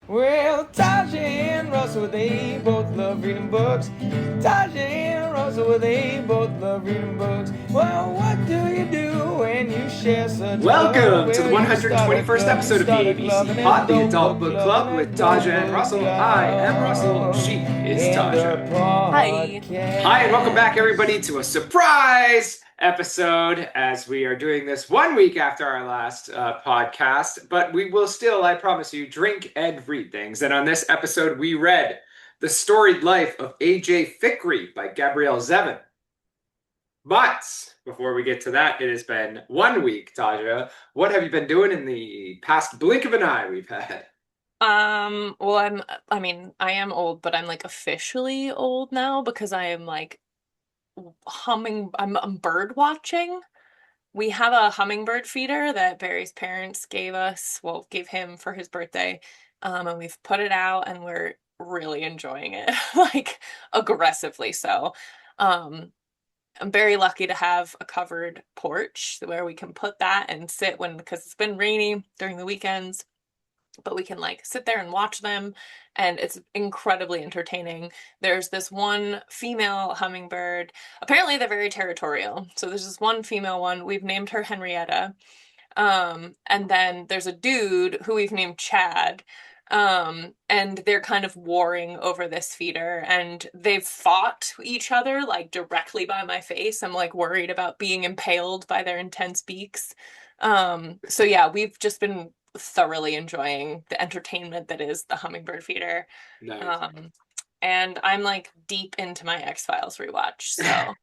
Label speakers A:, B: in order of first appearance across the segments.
A: Well, Tasha and Russell, they both love reading books. Tasha and Russell, they both love reading books. Well, what do you do when you share such love?
B: Welcome to the
A: Well, you start a
B: 121st
A: club, you
B: episode of the
A: start a club,
B: ABC
A: an
B: Pod, the
A: adult
B: Adult
A: book
B: Book
A: club, an
B: Club with
A: adult
B: Taja and
A: book
B: Russell. I am Russell.
A: club.
B: She is
A: And a
B: Taja.
C: Hi.
B: Hi, and welcome back,
A: podcast.
B: everybody, to a surprise episode as we are doing this 1 week after our last podcast. But we will still, I promise you, drink and read things. And on this episode, we read The Storied Life of A.J. Fikry by Gabrielle Zevin. But before we get to that, it has been 1 week, Taja. What have you been doing in the past blink of an eye we've had?
C: Well, I am old, but I'm like officially old now because I am like I'm bird watching. We have a hummingbird feeder that Barry's parents gave him for his birthday. And we've put it out and we're really enjoying it, like aggressively so. Um, I'm very lucky to have a covered porch where we can put that and sit because it's been rainy during the weekends, but we can like sit there and watch them, and it's incredibly entertaining. There's this one female hummingbird. Apparently they're very territorial. So there's this one female one. We've named her Henrietta. And then there's a dude who we've named Chad. And they're kind of warring over this feeder, and they've fought each other like directly by my face. I'm like worried about being impaled by their intense beaks. So yeah, we've just been thoroughly enjoying the entertainment that is the hummingbird feeder.
B: Nice.
C: Um, and I'm like deep into my X-Files rewatch. So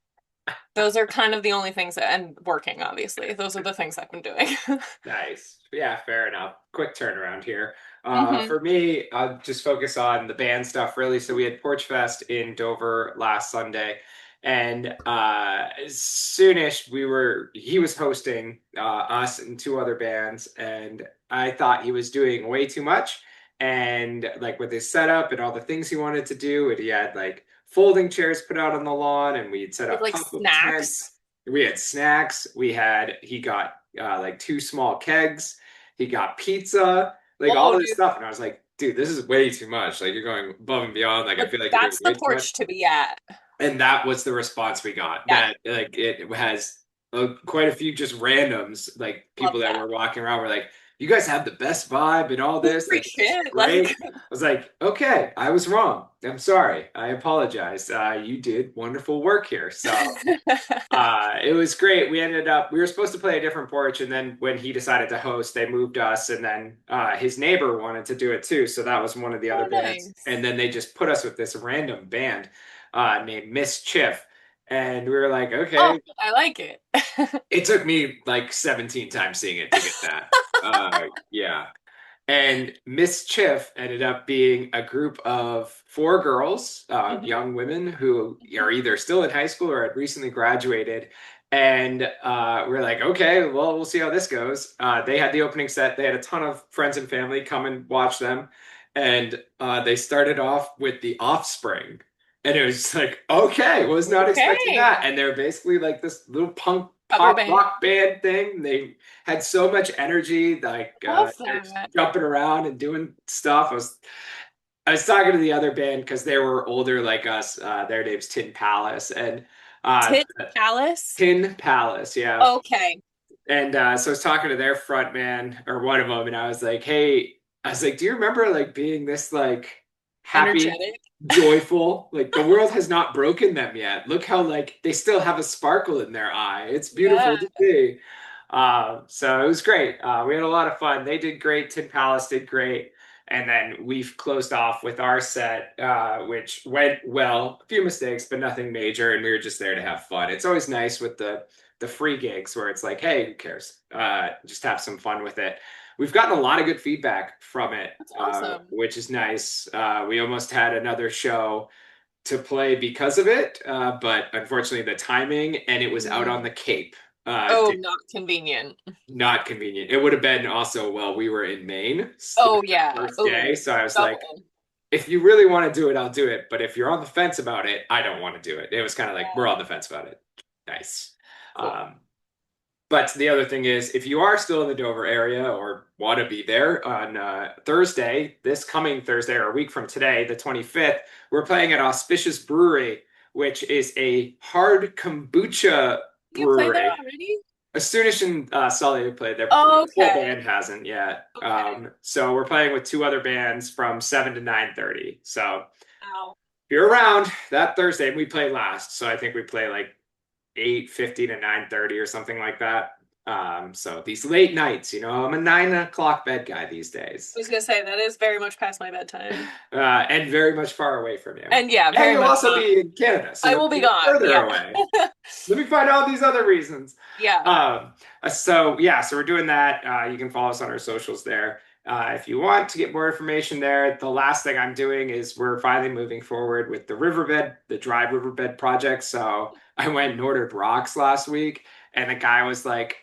C: those are kind of the only things and working, obviously. Those are the things I've been doing.
B: Nice. Yeah, fair enough. Quick turnaround here.
C: hmm
B: For me, I'll just focus on the band stuff really. So we had Porch Fest in Dover last Sunday, and as soonish he was hosting us and two other bands, and I thought he was doing way too much. And like with his setup and all the things he wanted to do, and he had like folding chairs put out on the lawn, and we'd set
C: With
B: up
C: like
B: pop-up
C: snacks.
B: tents. We had snacks. He got like two small kegs. He got pizza, like all
C: Whoa,
B: this
C: dude.
B: stuff. And I was like, dude, this is way too much. Like you're going above and beyond. Like I
C: Like
B: feel like you're doing
C: that's the
B: way too much.
C: porch to be at.
B: And that was the response we got.
C: Yeah,
B: That like it has quite a few just randoms, like people
C: love
B: that
C: that.
B: were walking around were like, "You guys have the best vibe and all this.
C: Holy
B: Like this is
C: shit.
B: great."
C: Like,
B: I was like, "Okay, I was wrong. I'm sorry. I apologize. You did wonderful work here." So it was great. We were supposed to play a different porch, and then when he decided to host, they moved us, and then his neighbor wanted to do it too. So that was one of the other
C: oh,
B: bands.
C: nice.
B: And then they just put us with this random band named Miss Chiff. And we were like,
C: Oh,
B: okay.
C: I like it.
B: It took me like 17 times seeing it to get that. Yeah. And Miss Chiff ended up being a group of four girls,
C: Mhm,
B: young women who
C: mhm.
B: are either still in high school or had recently graduated. And we're like, okay, well, we'll see how this goes. They had the opening set. They had a ton of friends and family come and watch them. And they started off with The Offspring. And it was just like, okay, was not expecting
C: Okay.
B: that. And they're basically like this little punk
C: Cover
B: pop
C: band.
B: rock band thing. They had so much energy, like
C: Love
B: just
C: that.
B: jumping around and doing stuff. I was talking to the other band because they were older like us. Their name's Tin Palace and uh,
C: Tit Palace.
B: Tin Palace, yeah.
C: Okay.
B: And so I was talking to their front man or one of them, and I was like, "Hey, I was like, do you remember like being this like happy,
C: Energetic.
B: joyful? Like the world has not broken them yet. Look how like they still have a sparkle in their eye. It's beautiful
C: Yeah.
B: to see." So it was great. We had a lot of fun. They did great. Tin Palace did great. And then we've closed off with our set, which went well. A few mistakes, but nothing major. And we were just there to have fun. It's always nice with the free gigs where it's like, hey, who cares? Just have some fun with it. We've gotten a lot of good feedback from it,
C: That's awesome.
B: which is nice. We almost had another show to play because of it, but unfortunately the timing and it was out on
C: Mm.
B: the Cape.
C: Oh, not convenient.
B: Not convenient. It would have been also while we were in Maine
C: Oh,
B: the
C: yeah.
B: first day.
C: Oh,
B: So I was like,
C: double.
B: if you really want to do it, I'll do it. But if you're on the fence about it, I don't want to do it. It was kind of like we're
C: Yeah.
B: on the fence about it. Nice.
C: Cool.
B: Um, But the other thing is, if you are still in the Dover area or want to be there on Thursday, this coming Thursday or a week from today, the 25th, we're playing at Auspicious Brewery, which is a hard kombucha
C: You play there
B: brewery.
C: already?
B: Astonish and Sully have played there before.
C: Oh,
B: The full
C: okay.
B: band hasn't yet.
C: Okay.
B: So we're playing with two other bands from 7 to 9:30. So
C: Ow.
B: if you're around that Thursday, we play last. So I think we play like 8:50 to 9:30 or something like that. So these late nights, I'm a 9 o'clock bed guy these days.
C: I was gonna say that is very much past my bedtime.
B: And very much far away from you.
C: And yeah,
B: And
C: very
B: you'll
C: much
B: also
C: gone.
B: be in Canada, so
C: I
B: you'll
C: will be
B: be
C: gone.
B: further
C: Yeah.
B: away. Let me find all these other reasons.
C: Yeah.
B: So we're doing that. You can follow us on our socials there. If you want to get more information there, the last thing I'm doing is we're finally moving forward with the dry riverbed project. So I went and ordered rocks last week, and the guy was like,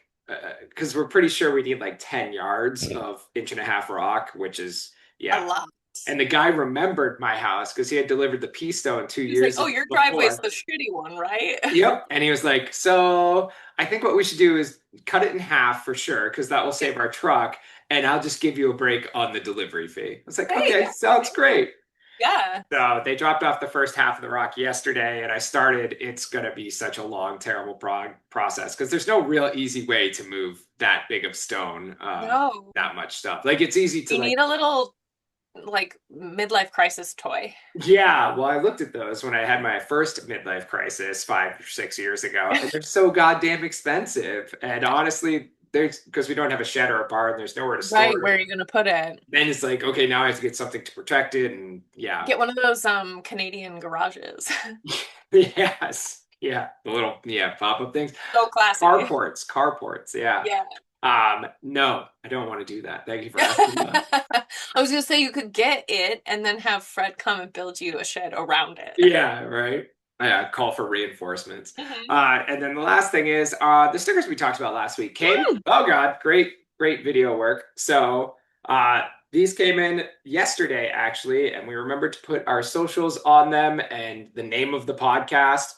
B: because we're pretty sure we need like 10 yards of 1.5 inch rock, which is,
C: A
B: yeah.
C: lot.
B: And the guy remembered my house because he had delivered the pea stone two
C: He's like,
B: years
C: oh, your driveway's
B: before.
C: the shitty one, right?
B: Yep. And he was like, so I think what we should do is cut it in half for sure, because that will save our truck. And I'll just give you a break on the delivery fee. I was like,
C: Hey,
B: okay, sounds great.
C: yeah.
B: So they dropped off the first half of the rock yesterday, and I started. It's going to be such a long, terrible process because there's no real easy way to move that big of stone,
C: No.
B: that much stuff. Like it's easy to
C: You need a little like midlife crisis toy.
B: Yeah, well, I looked at those when I had my first midlife crisis 5 or 6 years ago, and they're so goddamn expensive. And honestly, there's because we don't have a shed or a barn, there's nowhere to
C: Right,
B: store
C: where
B: it.
C: are you gonna put it?
B: Then it's like, okay, now I have to get something to protect it, and yeah,
C: Get one of those Canadian garages.
B: yes, yeah, the little pop-up things,
C: So classy.
B: carports, yeah.
C: Yeah.
B: No, I don't want to do that. Thank you for asking that.
C: I was gonna say you could get it and then have Fred come and build you a shed around it.
B: Yeah, right. Yeah, call for reinforcements.
C: Mhm.
B: And then the last thing is the stickers we talked about last week came. Oh God, great video work. So these came in yesterday actually, and we remembered to put our socials on them and the name of the podcast.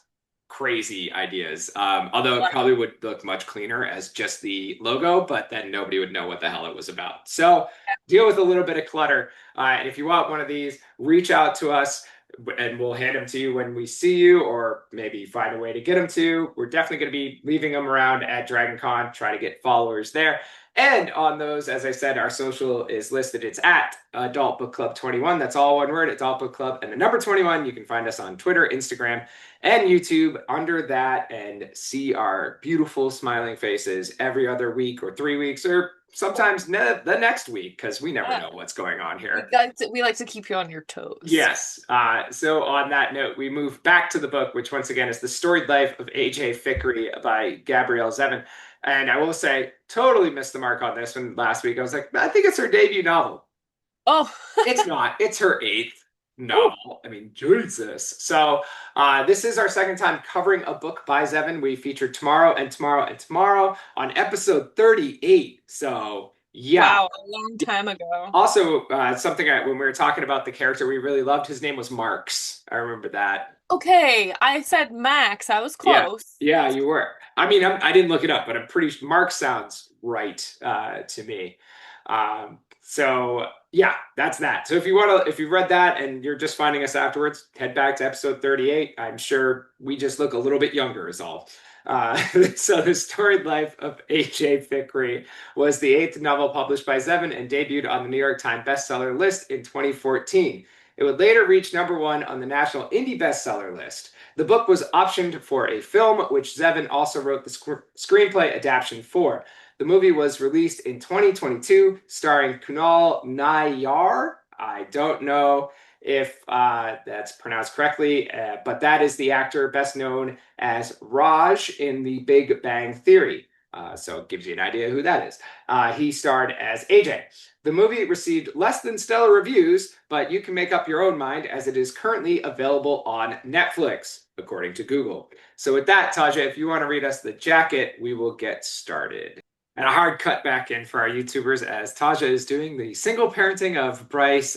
B: Crazy ideas. Although it probably would look much cleaner as just the logo, but then nobody would know what the hell it was about. So deal with a little bit of clutter. And if you want one of these, reach out to us and we'll hand them to you when we see you, or maybe find a way to get them to. We're definitely going to be leaving them around at DragonCon, try to get followers there. And on those, as I said, our social is listed. It's at Adult Book Club 21. That's all one word, Adult Book Club. And the number 21, you can find us on Twitter, Instagram, and YouTube under that and see our beautiful smiling faces every other week or 3 weeks or sometimes the next week, because we never know what's going on here.
C: We like to keep you on your toes.
B: Yes. So on that note, we move back to the book, which once again is The Storied Life of A.J. Fikry by Gabrielle Zevin. And I will say, totally missed the mark on this one last week. I was like, I think it's her debut novel.
C: Oh.
B: It's not. It's her 8th novel. I mean, Jesus. So this is our second time covering a book by Zevin. We featured Tomorrow and Tomorrow and Tomorrow on episode 38. So yeah.
C: Wow, a long time ago.
B: Also, something when we were talking about the character we really loved, his name was Marks. I remember that.
C: Okay, I said Max. I was close.
B: Yeah, you were. I mean, I didn't look it up, but I'm pretty sure Marks sounds right to me. So yeah, that's that. So if you've read that and you're just finding us afterwards, head back to episode 38. I'm sure we just look a little bit younger is all. So The Storied Life of A.J. Fikry was the 8th novel published by Zevin and debuted on the New York Times bestseller list in 2014. It would later reach #1 on the National Indie Bestseller list. The book was optioned for a film, which Zevin also wrote the screenplay adaptation for. The movie was released in 2022, starring Kunal Nayyar. I don't know if that's pronounced correctly, but that is the actor best known as Raj in The Big Bang Theory. So it gives you an idea who that is. He starred as AJ. The movie received less than stellar reviews, but you can make up your own mind as it is currently available on Netflix, according to Google. So with that, Taja, if you want to read us the jacket, we will get started. And a hard cut back in for our YouTubers as Taja is doing the single parenting of Bryce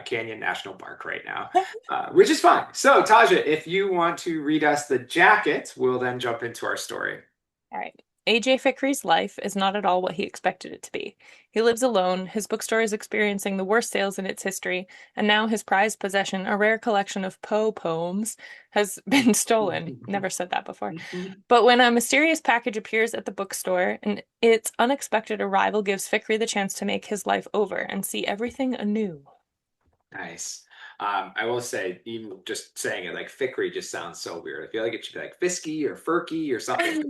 B: Canyon National Park right now, which is fine. So Taja, if you want to read us the jacket, we'll then jump into our story.
C: All right. A.J. Fikry's life is not at all what he expected it to be. He lives alone, his bookstore is experiencing the worst sales in its history, and now his prized possession, a rare collection of Poe poems, has been stolen. Never said that before. But when a mysterious package appears at the bookstore, and its unexpected arrival gives Fikry the chance to make his life over and see everything anew.
B: Nice. I will say, even just saying it, like Fikry just sounds so weird. I feel like it should be like Fisky or Furky or something.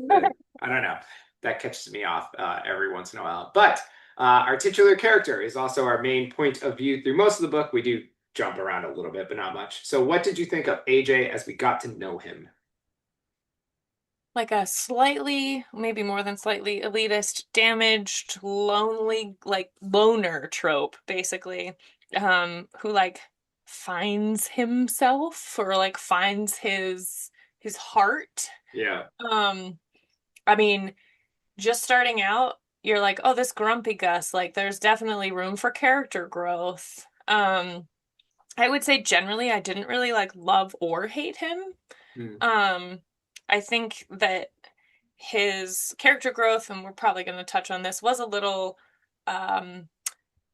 B: I don't know. That catches me off every once in a while. But our titular character is also our main point of view through most of the book. We do jump around a little bit, but not much. So, what did you think of AJ as we got to know him?
C: Like a slightly, maybe more than slightly elitist, damaged, lonely, like loner trope, basically, who like finds himself or like finds his heart.
B: Yeah.
C: Um, I mean, just starting out, you're like, oh, this grumpy Gus, like there's definitely room for character growth. I would say generally I didn't really like love or hate him.
B: Hmm.
C: Um, I think that his character growth, and we're probably going to touch on this, was a little um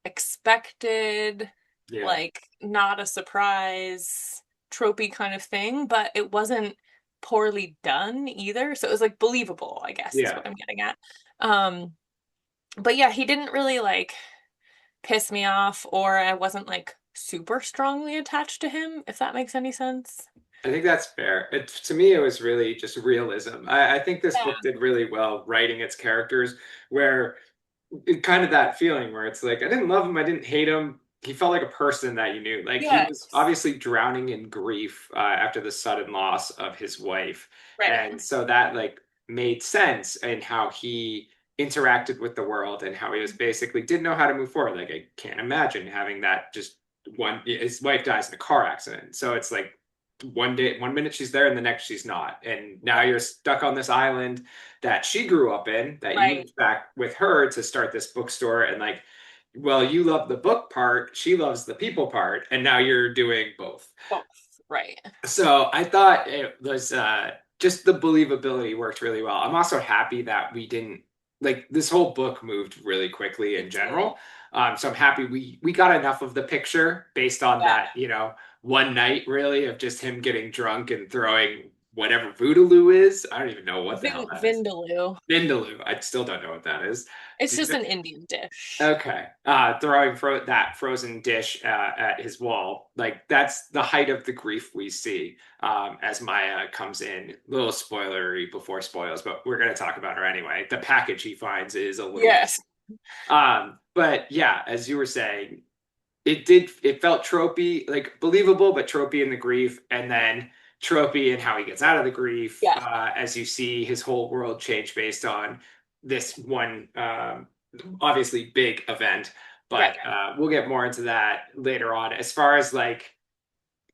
C: expected,
B: Yeah.
C: like not a surprise, tropey kind of thing, but it wasn't poorly done either. So it was like believable, I guess is
B: Yeah.
C: what I'm getting at. Um, but yeah, he didn't really like piss me off, or I wasn't like super strongly attached to him, if that makes any sense.
B: I think that's fair. To me, it was really just realism. I think this
C: Yeah.
B: book did really well writing its characters, where kind of that feeling where it's like I didn't love him, I didn't hate him. He felt like a person that you knew. Like he was
C: Yes.
B: obviously drowning in grief after the sudden loss of his wife,
C: Right.
B: and so that like made sense in how he interacted with the world and how he was basically didn't know how to move forward. Like I can't imagine having that just one. His wife dies in a car accident, so it's like one day, one minute she's there and the next she's not, and now you're stuck on this island that she grew up in, that you
C: Right.
B: moved back with her to start this bookstore. And like, well, you love the book part, she loves the people part, and now you're doing both.
C: Both. Right.
B: So I thought it was just the believability worked really well. I'm also happy that we didn't like this whole book moved really quickly in
C: It did.
B: general. So I'm happy we got enough of the picture based on
C: Yeah.
B: that, one night really of just him getting drunk and throwing whatever Voodoo is. I don't even know what the hell that is.
C: Vindaloo.
B: Vindaloo. I still don't know what that is.
C: It's
B: Do you
C: just
B: know?
C: an Indian dish.
B: Okay. Throwing that frozen dish at his wall. Like, that's the height of the grief we see as Maya comes in. Little spoilery before spoils, but we're going to talk about her anyway. The package he finds is a little.
C: Yes.
B: But yeah, as you were saying, it felt tropey, like believable, but tropey in the grief, and then tropey in how he gets out of the grief,
C: Yeah.
B: as you see his whole world change based on this one obviously big event. But
C: Right.
B: we'll get more into that later on. As far as like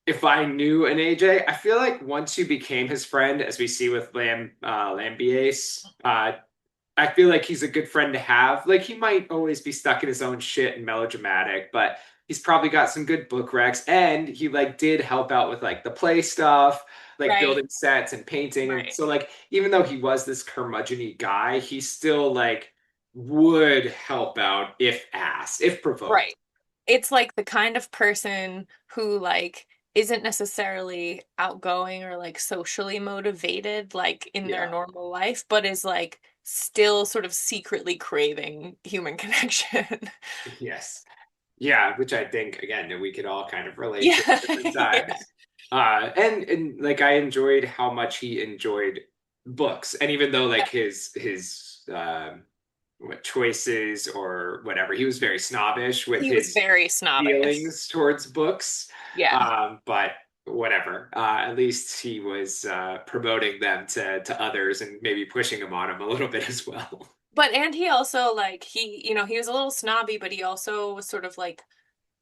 B: if I knew an AJ, I feel like once you became his friend, as we see with Lambiase, I feel like he's a good friend to have. Like he might always be stuck in his own shit and melodramatic, but he's probably got some good book recs, and he like did help out with like the play stuff, like
C: Right.
B: building sets and painting. And
C: Right.
B: so like even though he was this curmudgeon guy, he still like would help out if asked, if provoked.
C: Right. It's like the kind of person who like isn't necessarily outgoing or like socially motivated like in their
B: Yeah.
C: normal life, but is like still sort of secretly craving human connection.
B: Yes. Yeah, which I think again that we could all kind of relate to
C: Yeah.
B: at different
C: Yeah.
B: times. And like I enjoyed how much he enjoyed books, and even though like his what choices or whatever, he was very snobbish with
C: He was
B: his
C: very snobbish.
B: feelings towards books.
C: Yeah.
B: But whatever. At least he was promoting them to others and maybe pushing them on him a little bit as well.
C: But and he also like he was a little snobby, but he also was sort of like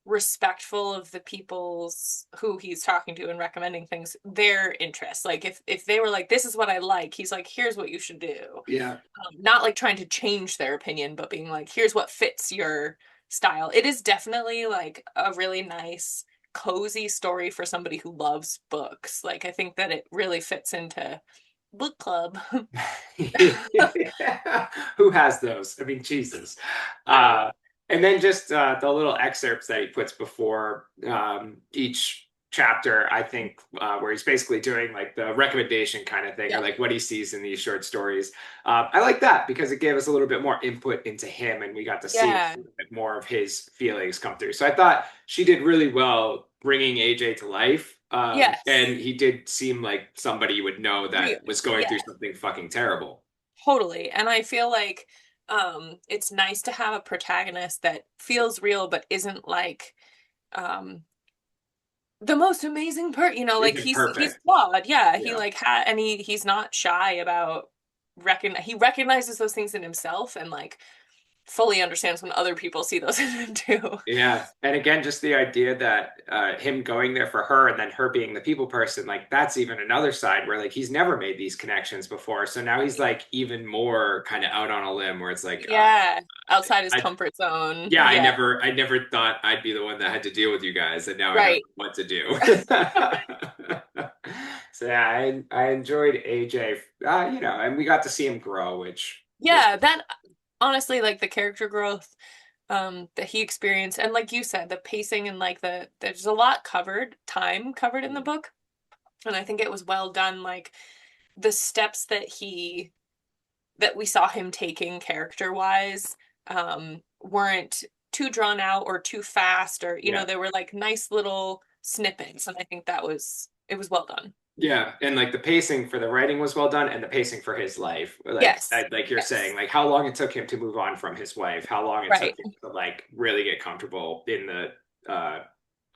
C: respectful of the people's who he's talking to and recommending things, their interests. Like if they were like, this is what I like, he's like, here's what you should do.
B: Yeah.
C: Not like trying to change their opinion, but being like, here's what fits your style. It is definitely like a really nice, cozy story for somebody who loves books. Like I think that it really fits into book club.
B: Who has those? I mean, Jesus.
C: Right.
B: Uh, and then just the little excerpts that he puts before each chapter, I think, where he's basically doing like the recommendation kind of thing, or
C: Yeah.
B: like what he sees in these short stories. I like that because it gave us a little bit more input into him, and we got to see
C: Yeah.
B: a little bit more of his feelings come through. So I thought she did really well bringing AJ to life. And
C: Yes.
B: he did seem like somebody you would know
C: Real.
B: that was going
C: Yeah.
B: through something fucking terrible.
C: Totally. And I feel like it's nice to have a protagonist that feels real but isn't like um the most amazing part, like
B: Isn't
C: he's
B: perfect.
C: flawed. Yeah, he
B: Yeah.
C: like and he's not shy about he recognizes those things in himself and like fully understands when other people see those in him too.
B: Yeah. And again, just the idea that him going there for her and then her being the people person, like that's even another side where like he's never made these connections before. So now he's
C: Right.
B: like even more kind of out on a limb where it's like,
C: Yeah, outside his
B: I,
C: comfort zone.
B: yeah,
C: Yeah.
B: I never thought I'd be the one that had to deal with you guys, and now I don't know
C: Right.
B: what to do. So yeah, I enjoyed AJ, and we got to see him grow, which was
C: Yeah, that honestly like the character growth that he experienced and like you said the pacing and like there's a lot time covered in the book, and I think it was well done, like the steps that we saw him taking character wise weren't too drawn out or too fast, or
B: yeah.
C: there were like nice little snippets, and I think it was well done.
B: Yeah, and like the pacing for the writing was well done, and the pacing for his life,
C: Yes.
B: like you're saying,
C: Yes.
B: like how long it took him to move on from his wife, how long it took
C: Right.
B: him to like really get comfortable in the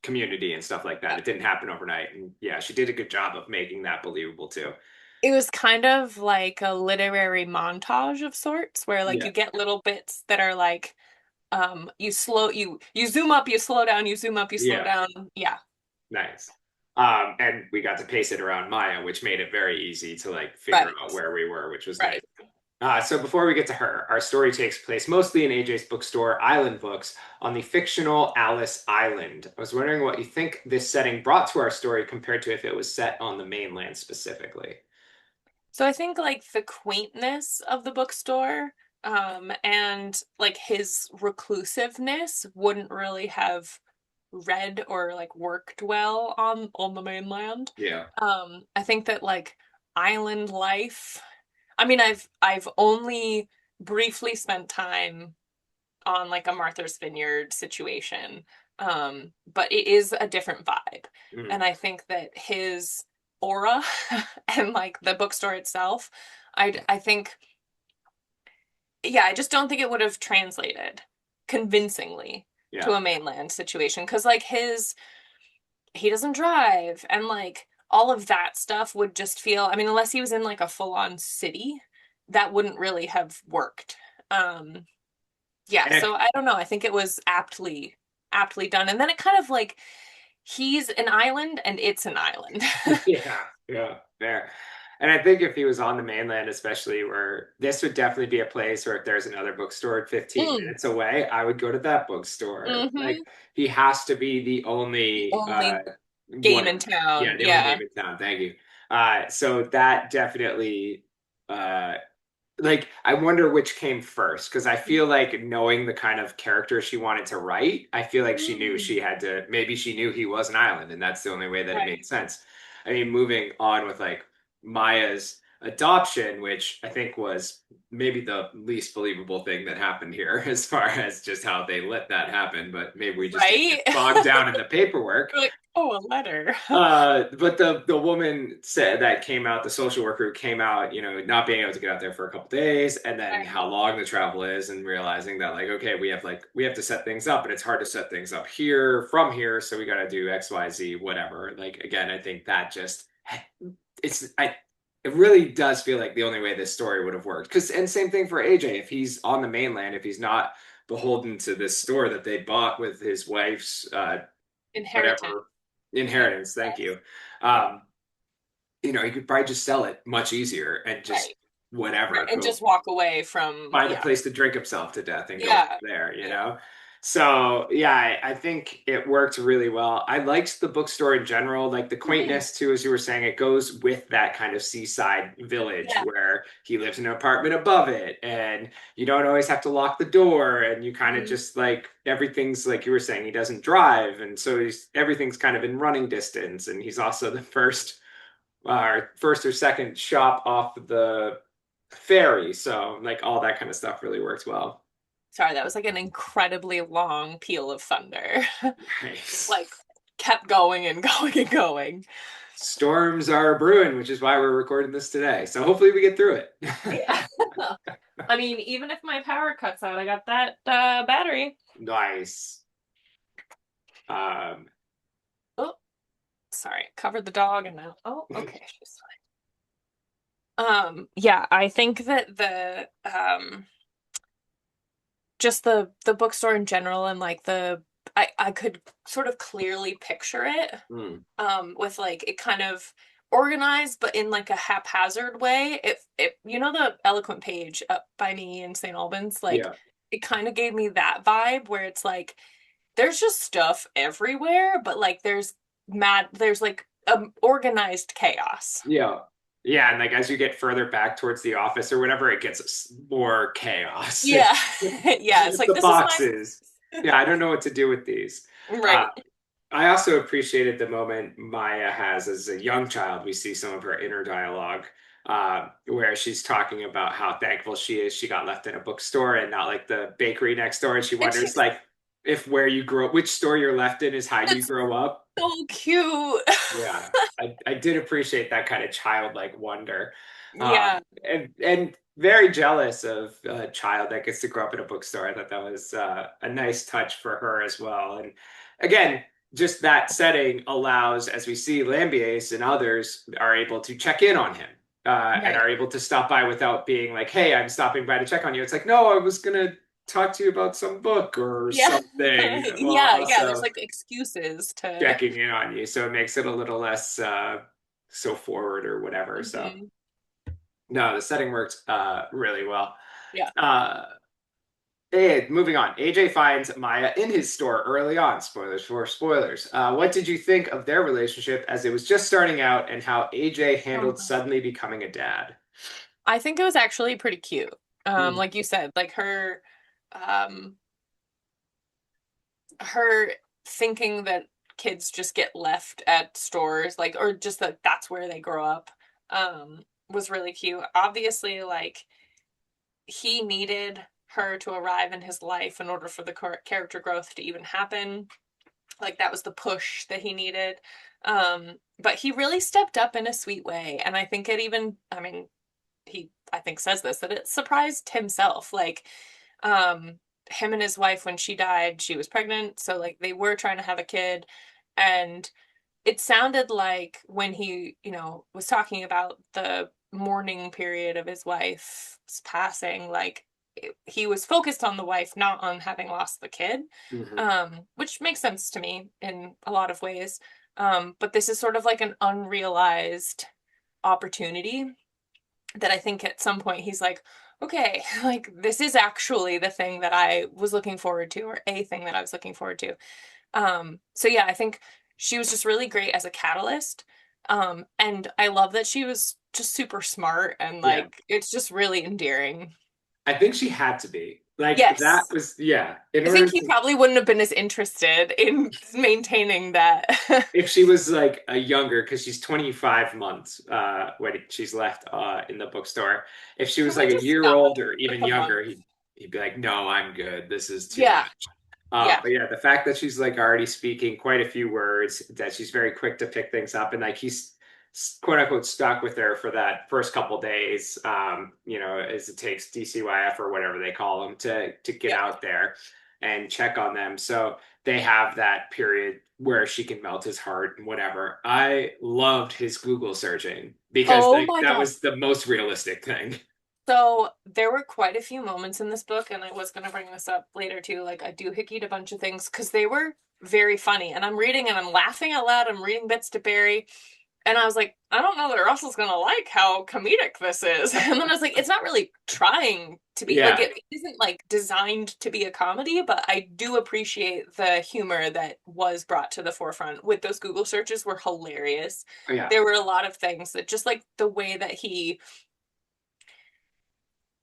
B: community and stuff like that. It didn't happen overnight, and yeah, she did a good job of making that believable too.
C: It was kind of like a literary montage of sorts where like
B: Yeah,
C: you get little bits that are like you zoom up, you slow down, you zoom up, you slow
B: yeah,
C: down. Yeah.
B: nice. And we got to pace it around Maya, which made it very easy to like figure
C: Right.
B: out where we were, which was nice.
C: Right.
B: So before we get to her, our story takes place mostly in AJ's bookstore, Island Books, on the fictional Alice Island. I was wondering what you think this setting brought to our story compared to if it was set on the mainland specifically.
C: So I think like the quaintness of the bookstore and like his reclusiveness wouldn't really have read or like worked well on the mainland.
B: Yeah.
C: I think that like island life, I mean I've only briefly spent time on like a Martha's Vineyard situation. But it is a different vibe.
B: Mm,
C: And I think that his aura and like the bookstore itself, I think, yeah, I just don't think it would have translated convincingly to
B: yeah.
C: a mainland situation. Cause like he doesn't drive and like all of that stuff would just feel, I mean, unless he was in like a full on city, that wouldn't really have worked. Um, yeah,
B: And
C: so I don't know. I think it was aptly done. And then it kind of like he's an island and it's an island.
B: yeah, yeah, there. And I think if he was on the mainland, especially where this would definitely be a place where if there's another bookstore 15
C: Mm.
B: minutes away, I would go to that bookstore.
C: Hmm.
B: Like he has to be the
C: The
B: only
C: only game in
B: one. Yeah,
C: town.
B: the only
C: Yeah.
B: game in town. Thank you. So that definitely uh like I wonder which came first because I feel like knowing the kind of character she wanted to write, I feel like she knew she
C: Mm.
B: had to maybe she knew he was an island and that's the only way that it made
C: Right.
B: sense. I mean, moving on with like Maya's adoption, which I think was maybe the least believable thing that happened here as far as just how they let that happen, but maybe we just didn't get
C: Right.
B: bogged down in the paperwork.
C: We're like, oh, a letter.
B: But the woman said that came out, the social worker who came out, not being able to get out there for a couple days, and then
C: Right.
B: how long the travel is, and realizing that like, okay, we have to set things up, and it's hard to set things up here from here, so we got to do X, Y, Z, whatever. Like again, I think that just it really does feel like the only way this story would have worked. And same thing for AJ, if he's on the mainland, if he's not beholden to this store that they bought with his wife's
C: Inheritance.
B: whatever inheritance. Thank
C: Yes.
B: you. Um, you could probably just sell it much easier and just
C: Right. Right.
B: whatever
C: And
B: go
C: just walk away from,
B: find a
C: yeah.
B: place to drink himself to death and go from
C: Yeah.
B: there.
C: Yeah.
B: So yeah, I think it worked really well. I liked the bookstore in general, like the
C: Mhm.
B: quaintness too, as you were saying, it goes with that kind of seaside village
C: Yeah.
B: where he lives in an apartment above it, and you don't always have to lock the door, and you kind of
C: Mhm.
B: just like everything's like you were saying, he doesn't drive, and so everything's kind of in running distance, and he's also the first or second shop off the ferry, so like all that kind of stuff really worked well.
C: Sorry, that was like an incredibly long peal of thunder. Just
B: Nice.
C: like kept going and going and going.
B: Storms are brewing, which is why we're recording this today. So hopefully we get through it.
C: Yeah. I mean, even if my power cuts out, I got that battery.
B: Nice. Um,
C: Oh, sorry. Covered the dog and now. Oh, okay. She's fine. Yeah, I think that the just the bookstore in general and like I could sort of clearly picture it
B: mm,
C: with like it kind of organized but in like a haphazard way. It you know the eloquent page up by me in St. Albans, like
B: yeah.
C: it kind of gave me that vibe where it's like there's just stuff everywhere, but like there's like organized chaos.
B: Yeah. Yeah. And like as you get further back towards the office or whatever, it gets more chaos.
C: Yeah. Yeah, it's like
B: The
C: this is my
B: boxes. Yeah, I don't know what to do with these. Uh,
C: right.
B: I also appreciated the moment Maya has as a young child. We see some of her inner dialogue where she's talking about how thankful she is she got left in a bookstore and not like the bakery next door. And she
C: And
B: wonders
C: she's
B: like if where you grow, which store you're left in is how you
C: that's
B: grow up.
C: so cute.
B: Yeah, I did appreciate that kind of childlike wonder,
C: Yeah.
B: and very jealous of a child that gets to grow up in a bookstore. I thought that was a nice touch for her as well. And again, just that setting allows, as we see, Lambiase and others are able to check in on him and
C: Right.
B: are able to stop by without being like, "Hey, I'm stopping by to check on you." It's like, "No, I was gonna talk to you about some book or
C: Yeah.
B: something," while
C: Yeah, yeah, there's
B: also
C: like excuses to
B: checking in on you. So it makes it a little less so forward or whatever. So
C: Mhm.
B: no, the setting worked really well.
C: Yeah.
B: Uh, and moving on, AJ finds Maya in his store early on. Spoilers for spoilers. What did you think of their relationship as it was just starting out and how AJ handled
C: Um,
B: suddenly becoming a dad?
C: I think it was actually pretty cute.
B: Hmm.
C: Like you said, like um her thinking that kids just get left at stores, like or just that that's where they grow up, was really cute. Obviously, like he needed her to arrive in his life in order for the character growth to even happen. Like that was the push that he needed. But he really stepped up in a sweet way, and I think it even, I mean, he I think says this that it surprised himself. Like, um, him and his wife when she died, she was pregnant, so like they were trying to have a kid, and it sounded like when he, was talking about the mourning period of his wife's passing, like he was focused on the wife, not on having lost the kid,
B: Hmm.
C: which makes sense to me in a lot of ways. But this is sort of like an unrealized opportunity that I think at some point he's like, okay, like this is actually the thing that I was looking forward to, or a thing that I was looking forward to. So yeah, I think she was just really great as a catalyst. And I love that she was just super smart and
B: Yeah.
C: like it's just really endearing.
B: I think she had to be. Like that
C: Yes.
B: was, yeah, in
C: I think
B: order
C: he
B: to,
C: probably wouldn't have been as interested in maintaining that.
B: if she was like a younger, because she's 25 months when she's left in the bookstore. If she was
C: Can we
B: like a
C: just
B: year
C: stop
B: old or
C: with
B: even
C: the month?
B: younger, he'd be like, "No, I'm good. This is too
C: Yeah.
B: much."
C: Yeah.
B: But yeah, the fact that she's like already speaking quite a few words, that she's very quick to pick things up, and like he's quote unquote stuck with her for that first couple days, as it takes DCYF or whatever they call them to get
C: Yeah.
B: out there and check on them. So they have that period where she can melt his heart and whatever. I loved his Google searching because
C: Oh
B: like
C: my
B: that
C: God.
B: was the most realistic thing.
C: So there were quite a few moments in this book, and I was going to bring this up later too. Like I doohickeyd a bunch of things because they were very funny, and I'm reading and I'm laughing out loud. I'm reading bits to Barry, And I was like, I don't know that Russell's gonna like how comedic this is. And then I was like, it's not really trying to be like
B: Yeah.
C: it isn't like designed to be a comedy, but I do appreciate the humor that was brought to the forefront with those Google searches were hilarious.
B: Oh, yeah.
C: There were a lot of things that just like the way that he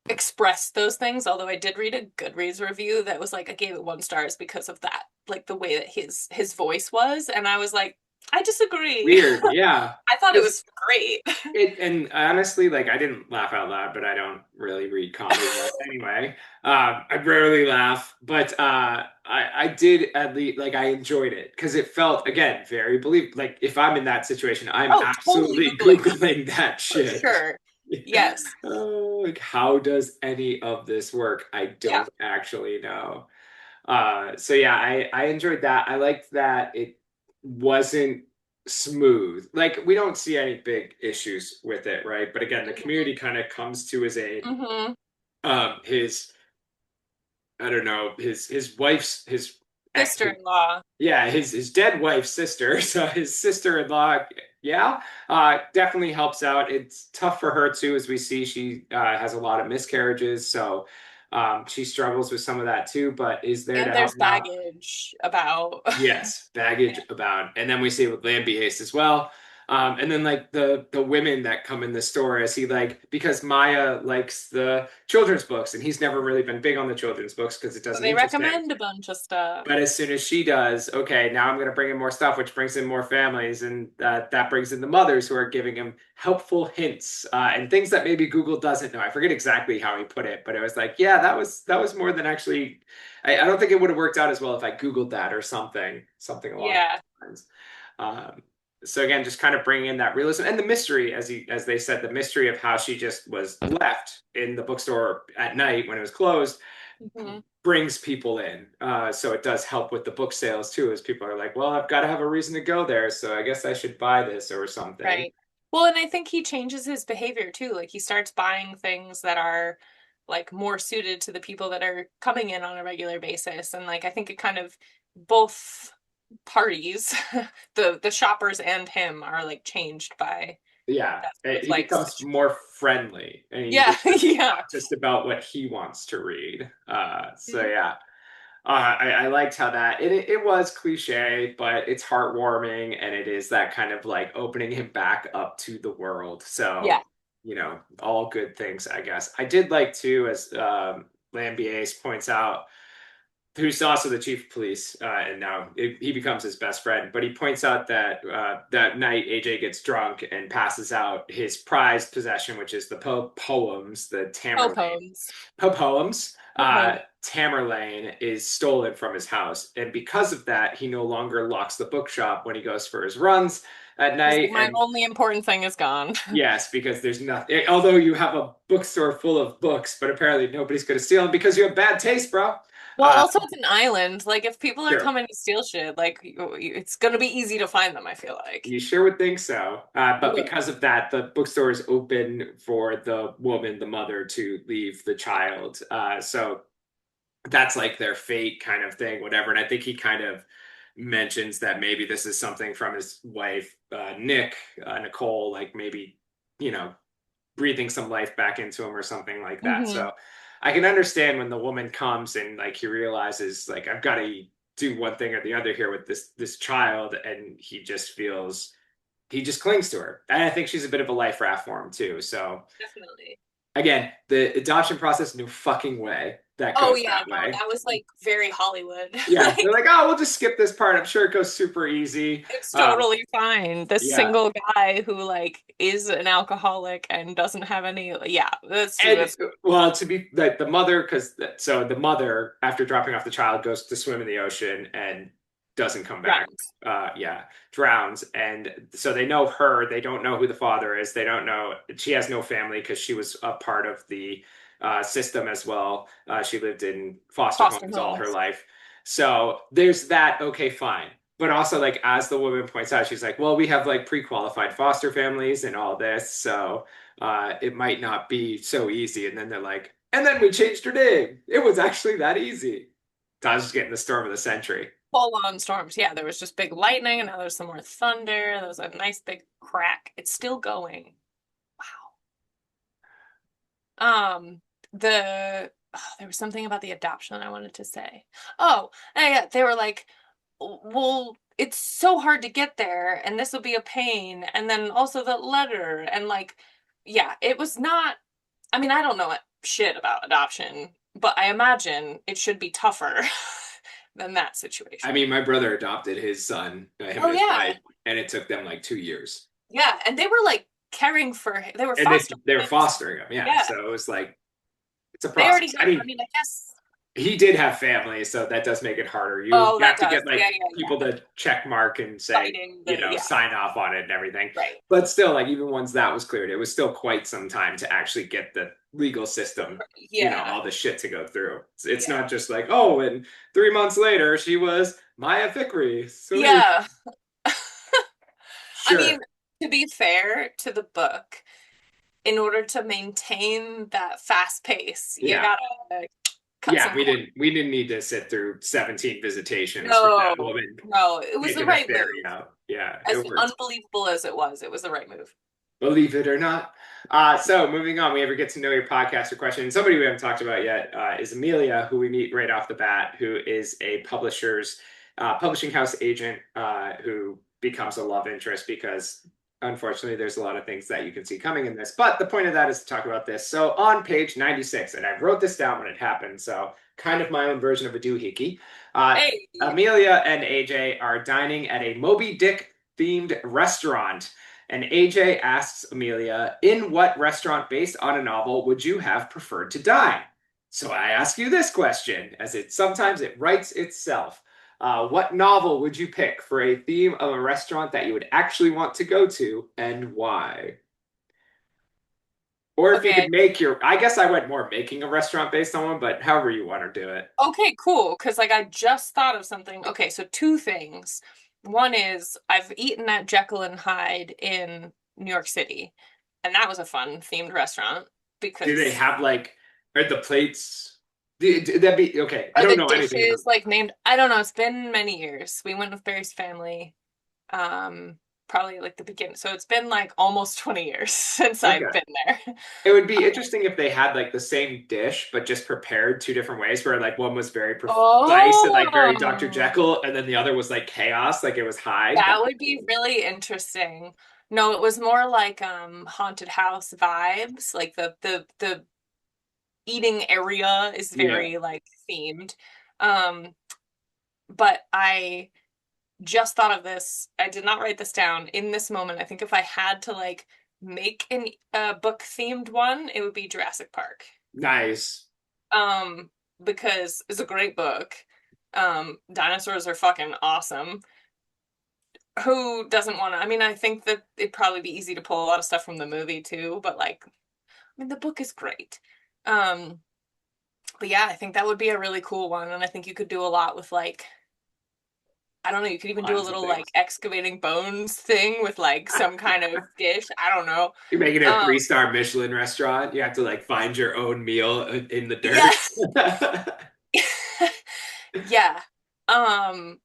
C: expressed those things, although I did read a Goodreads review that was like I gave it 1 stars because of that, like the way that his voice was, and I was like, I disagree.
B: Weird. Yeah.
C: I thought it
B: 'Cause
C: was great.
B: and honestly, like I didn't laugh out loud, but I don't really read comedy much anyway. I rarely laugh, but I did at least like I enjoyed it because it felt again very believable. Like if I'm in that situation, I'm
C: Oh, totally
B: absolutely
C: Googling that
B: Googling that
C: for
B: shit.
C: sure. Yes.
B: Oh, like how does any of this work? I
C: Yeah.
B: don't actually know. So yeah, I enjoyed that. I liked that it wasn't smooth. Like we don't see any big issues with it, right? But again, the community kind of comes to his aid.
C: Mm-hmm.
B: His I don't know, his wife's his ex
C: Sister-in-law.
B: yeah, his dead wife's sister. So his sister-in-law, yeah, definitely helps out. It's tough for her too, as we see she has a lot of miscarriages, so she struggles with some of that too, but is there to
C: And
B: help
C: there's
B: him out.
C: baggage about
B: Yes, baggage
C: yeah.
B: abound, and then we see it with Lambiase as well. And then like the women that come in the store as he like because Maya likes the children's books and he's never really been big on the children's books because it
C: So
B: doesn't
C: they
B: interest him.
C: recommend a bunch of stuff.
B: But as soon as she does, okay, now I'm going to bring in more stuff, which brings in more families, and that brings in the mothers who are giving him helpful hints and things that maybe Google doesn't know. I forget exactly how he put it, but it was like, yeah, that was more than actually. I don't think it would have worked out as well if I Googled that or something along
C: Yeah.
B: those lines. Um, so again, just kind of bringing in that realism and the mystery, as they said, the mystery of how she just was left in the bookstore at night when it was closed
C: Mm-hmm.
B: brings people in. So it does help with the book sales too, as people are like, well, I've got to have a reason to go there, so I guess I should buy this or something.
C: Right. Well, and I think he changes his behavior too. Like he starts buying things that are like more suited to the people that are coming in on a regular basis. And like I think it kind of both parties, the shoppers and him are like changed by
B: Yeah,
C: that sort of
B: he
C: like
B: becomes
C: switch.
B: more friendly, and
C: Yeah,
B: it's
C: yeah.
B: not just about what he wants to read. So
C: Mhm.
B: yeah, I liked how that it was cliche, but it's heartwarming, and it is that kind of like opening him back up to the world.
C: Yeah.
B: So all good things, I guess. I did like too, as Lambiase points out, who's also the chief of police, and now he becomes his best friend. But he points out that that night AJ gets drunk and passes out his prized possession, which is the poems, the
C: Oh,
B: Tamerlane
C: poems.
B: poems.
C: Oh, poems.
B: Tamerlane is stolen from his house, and because of that, he no longer locks the bookshop when he goes for his runs at
C: He's
B: night.
C: like, my
B: And
C: only important thing is gone.
B: yes, because there's nothing. Although you have a bookstore full of books, but apparently nobody's going to steal them because you have bad taste, bro.
C: Well,
B: Uh,
C: also it's an island. Like if people are
B: sure.
C: coming to steal shit, like it's gonna be easy to find them, I feel like.
B: You sure would think so.
C: You
B: But
C: would.
B: because of that, the bookstore is open for the woman, the mother, to leave the child. So that's like their fate kind of thing, whatever. And I think he kind of mentions that maybe this is something from his wife, Nicole, like maybe, you know, breathing some life back into him or something like that.
C: Hmm.
B: So I can understand when the woman comes and like he realizes like I've got to do one thing or the other here with this child, and he just clings to her. And I think she's a bit of a life raft for him too. So
C: Definitely.
B: again, the adoption process, no fucking way that
C: Oh
B: goes
C: yeah,
B: that
C: no,
B: way.
C: that was like very Hollywood.
B: Yeah, they're
C: Like
B: like, oh, we'll just skip this part. I'm sure it goes super easy.
C: it's
B: Um,
C: totally fine. This
B: yeah,
C: single guy who like is an alcoholic and doesn't have any, yeah,
B: and
C: that's
B: well, to be like the mother, because so the mother, after dropping off the child, goes to swim in the ocean and doesn't come back.
C: rounds.
B: Yeah, drowns, and so they know her. They don't know who the father is. They don't know she has no family because she was a part of the system as well. She lived in foster
C: Foster
B: homes all her
C: homes.
B: life. So there's that. Okay, fine. But also, like as the woman points out, she's like, "Well, we have like pre-qualified foster families and all this, so." It might not be so easy. And then they're like, and then we changed her name. It was actually that easy. Taj is getting the storm of the century.
C: full-on storms. Yeah, there was just big lightning, and now there's some more thunder. There was a nice big crack. It's still going. Um, there was something about the adoption I wanted to say. Oh, yeah, they were like, well, it's so hard to get there, and this will be a pain, and then also the letter, and like, yeah, it was not. I mean, I don't know shit about adoption, but I imagine it should be tougher than that
B: I
C: situation.
B: mean, my brother adopted his son, him and
C: Oh
B: his
C: yeah,
B: wife, and it took them like 2 years.
C: yeah, and they were like caring for him. They were
B: And
C: fostering
B: they were
C: him.
B: fostering him, yeah.
C: Yeah,
B: So it was like it's a
C: they already
B: process. I
C: had. I
B: mean,
C: mean, I guess.
B: he did have family, so that does make it harder. You
C: Oh, that
B: have to
C: does.
B: get
C: Yeah,
B: like
C: yeah,
B: people
C: yeah.
B: to check mark and say,
C: Fighting the yeah,
B: sign off on it and everything.
C: right.
B: But still, like even once that was cleared, it was still quite some time to actually get the legal system,
C: Yeah,
B: all the shit to go through. It's
C: yeah,
B: not just like, oh, and 3 months later she was Maya Fikry. Sweet.
C: yeah. I mean,
B: Sure.
C: to be fair to the book, in order to maintain that fast pace, you
B: Yeah.
C: gotta cut
B: Yeah,
C: some
B: we
C: corners.
B: didn't need to sit through 17 visitations from that
C: No,
B: woman
C: no, it was the
B: taking a
C: right
B: ferry
C: move.
B: out. Yeah,
C: As
B: it worked.
C: unbelievable as it was the right move.
B: Believe it or not. So moving on, we ever get to know your podcaster question. Somebody we haven't talked about yet is Amelia, who we meet right off the bat, who is a publishing house agent who becomes a love interest because unfortunately there's a lot of things that you can see coming in this. But the point of that is to talk about this. So on page 96, and I wrote this down when it happened, so kind of my own version of a doohickey.
C: Hey,
B: Amelia and AJ are dining at a Moby Dick themed restaurant. And AJ asks Amelia, in what restaurant based on a novel would you have preferred to dine? So I ask you this question, as it sometimes it writes itself. What novel would you pick for a theme of a restaurant that you would actually want to go to, and why? Or if you
C: okay,
B: could make your, I guess I went more making a restaurant based on one, but however you want to do it.
C: okay, cool. Because like I just thought of something. Okay, so two things. One is I've eaten at Jekyll and Hyde in New York City, and that was a fun themed restaurant
B: Do they
C: because
B: have like, are the plates? That'd be okay. I
C: are
B: don't
C: the
B: know anything about.
C: dishes like named? I don't know. It's been many years. We went with Barry's family, um, probably like the beginning. So it's been like almost 20 years since I've
B: Okay.
C: been there.
B: It would be interesting if they had like the same dish, but just prepared two different ways, where like one was very precise and like very Dr.
C: Oh,
B: Jekyll, and then the other was like chaos, like it was Hyde. But
C: that would be really interesting. No, it was more like haunted house vibes. Like the eating area is
B: yeah,
C: very like themed. Um, but I just thought of this. I did not write this down in this moment. I think if I had to like make an book themed one, it would be Jurassic Park.
B: nice.
C: Um, because it's a great book. Dinosaurs are fucking awesome. Who doesn't want to? I mean, I think that it'd probably be easy to pull a lot of stuff from the movie too, but like, I mean, the book is great. Um, but yeah, I think that would be a really cool one, and I think you could do a lot with like, I don't know, you could even do a
B: Lots of
C: little
B: things.
C: like excavating bones thing with like some kind of dish. I don't know.
B: You're making it a
C: Um,
B: 3-star Michelin restaurant. You have to like find your own meal in the
C: yeah,
B: dirt.
C: yeah. Um,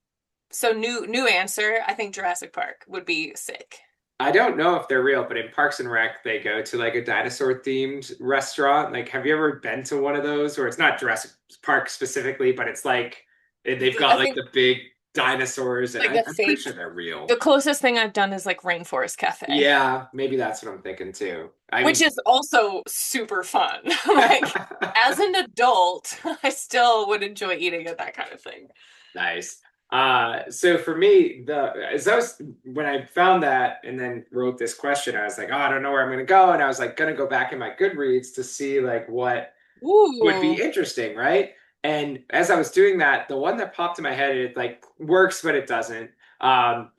C: so new answer. I think Jurassic Park would be sick.
B: I don't know if they're real, but in Parks and Rec, they go to like a dinosaur themed restaurant. Like, have you ever been to one of those? Or it's not Jurassic Park specifically, but it's like they've got
C: I
B: like
C: think
B: the big dinosaurs, and
C: like the
B: I'm pretty
C: fake.
B: sure they're real.
C: The closest thing I've done is like Rainforest Cafe,
B: Yeah, maybe that's what I'm thinking too. I
C: which
B: mean,
C: is also super fun. Like as an adult, I still would enjoy eating at that kind of thing.
B: nice. So for me, as I was when I found that and then wrote this question, I was like, oh, I don't know where I'm gonna go, and I was like, gonna go back in my Goodreads to see like what would be
C: Ooh,
B: interesting, right? And as I was doing that, the one that popped in my head, it like works, but it doesn't,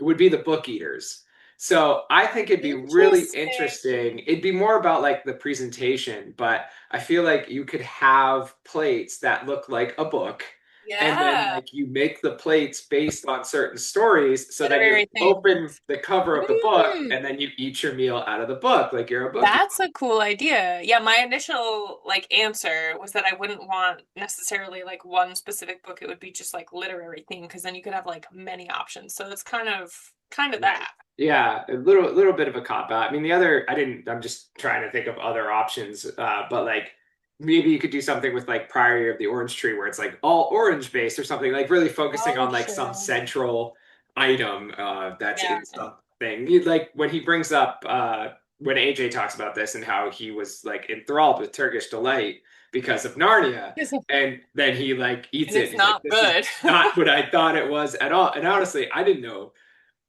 B: would be the book eaters. So I think it'd be really interesting.
C: interesting.
B: It'd be more about like the presentation, but I feel like you could have plates that look like a book. And then
C: Yeah.
B: like you make the plates based on certain stories so that you
C: Literary
B: open
C: things.
B: the cover of the book
C: Mm.
B: and then you eat your meal out of the book like you're a bookie.
C: That's a cool idea. Yeah, my initial like answer was that I wouldn't want necessarily like one specific book. It would be just like literary theme because then you could have like many options. So it's kind of
B: Right.
C: that.
B: Yeah, a little bit of a cop out. I mean, the other I didn't. I'm just trying to think of other options. But like maybe you could do something with like Prior Year of the Orange Tree, where it's like all orange based or something. Like really focusing
C: Oh,
B: on like some
C: sure.
B: central item that's
C: Yeah.
B: in something. You like when he brings up when AJ talks about this and how he was like enthralled with Turkish delight because of Narnia, and then he like eats
C: And
B: it. And
C: it's
B: he's like,
C: not
B: this is
C: good.
B: not what I thought it was at all. And honestly, I didn't know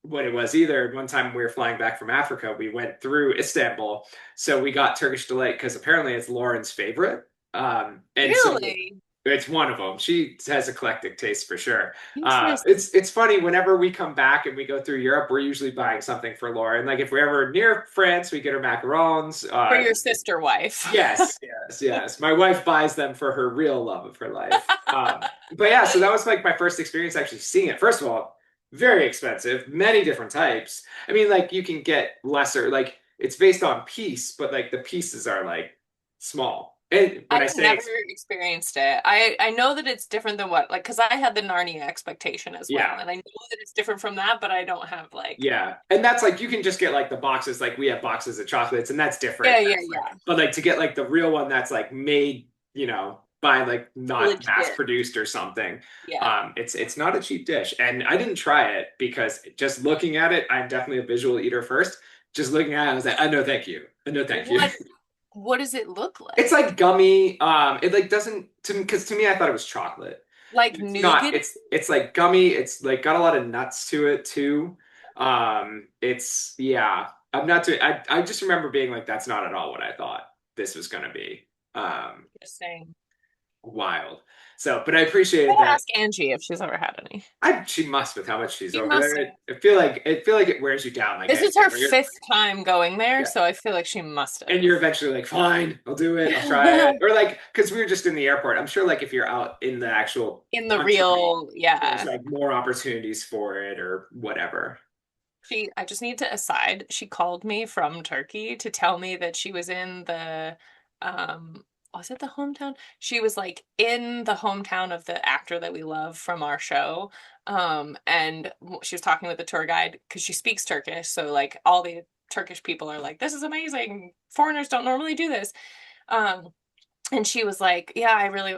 B: what it was either. One time we were flying back from Africa, we went through Istanbul, so we got Turkish delight because apparently it's Lauren's favorite. And so
C: Really
B: it's one of them. She has eclectic taste for sure.
C: interesting.
B: It's funny whenever we come back and we go through Europe, we're usually buying something for Lauren. Like if we're ever near France, we get her macarons.
C: For your sister wife.
B: Yes, yes, yes. My wife buys them for her real love of her life. But yeah, so that was like my first experience actually seeing it. First of all, very expensive, many different types. I mean, like you can get lesser, like it's based on piece, but like the pieces are like small. And when I
C: I've
B: say,
C: never experienced it. I know that it's different than what like because I had the Narnia expectation as well,
B: yeah,
C: and I know that it's different from that, but I don't have like
B: yeah. And that's like you can just get like the boxes, like we have boxes of chocolates, and that's different.
C: yeah, yeah,
B: That's like,
C: yeah,
B: but like to get like the real one that's like made, by like not mass
C: legit.
B: produced or something.
C: Yeah.
B: It's not a cheap dish. And I didn't try it because just looking at it, I'm definitely a visual eater first. Just looking at it, I was like, no, thank you. No, thank you.
C: What does it look
B: It's
C: like?
B: like gummy. It like doesn't to because to me I thought it was chocolate.
C: Like
B: It's not.
C: nougat?
B: It's like gummy. It's like got a lot of nuts to it too. It's yeah. I'm not too. I just remember being like, that's not at all what I thought this was gonna be. Um,
C: Interesting.
B: Wild. So, but I appreciated
C: Gotta
B: that.
C: ask Angie if she's ever had any.
B: She must with how much she's
C: She
B: over
C: must
B: there.
C: have.
B: I feel like it wears you down like
C: This is
B: anything.
C: her
B: Where you're
C: fifth time going there,
B: yeah.
C: so I feel like she must
B: And
C: have.
B: you're eventually like, fine, I'll do it, I'll try it. Or like, because we were just in the airport. I'm sure like if you're out in the actual
C: In the
B: country,
C: real,
B: there's
C: yeah.
B: like more opportunities for it or whatever.
C: I just need to aside, she called me from Turkey to tell me that she was in um, was it the hometown? She was like in the hometown of the actor that we love from our show. And she was talking with the tour guide because she speaks Turkish. So like all the Turkish people are like, this is amazing. Foreigners don't normally do this. Um, and she was like, yeah,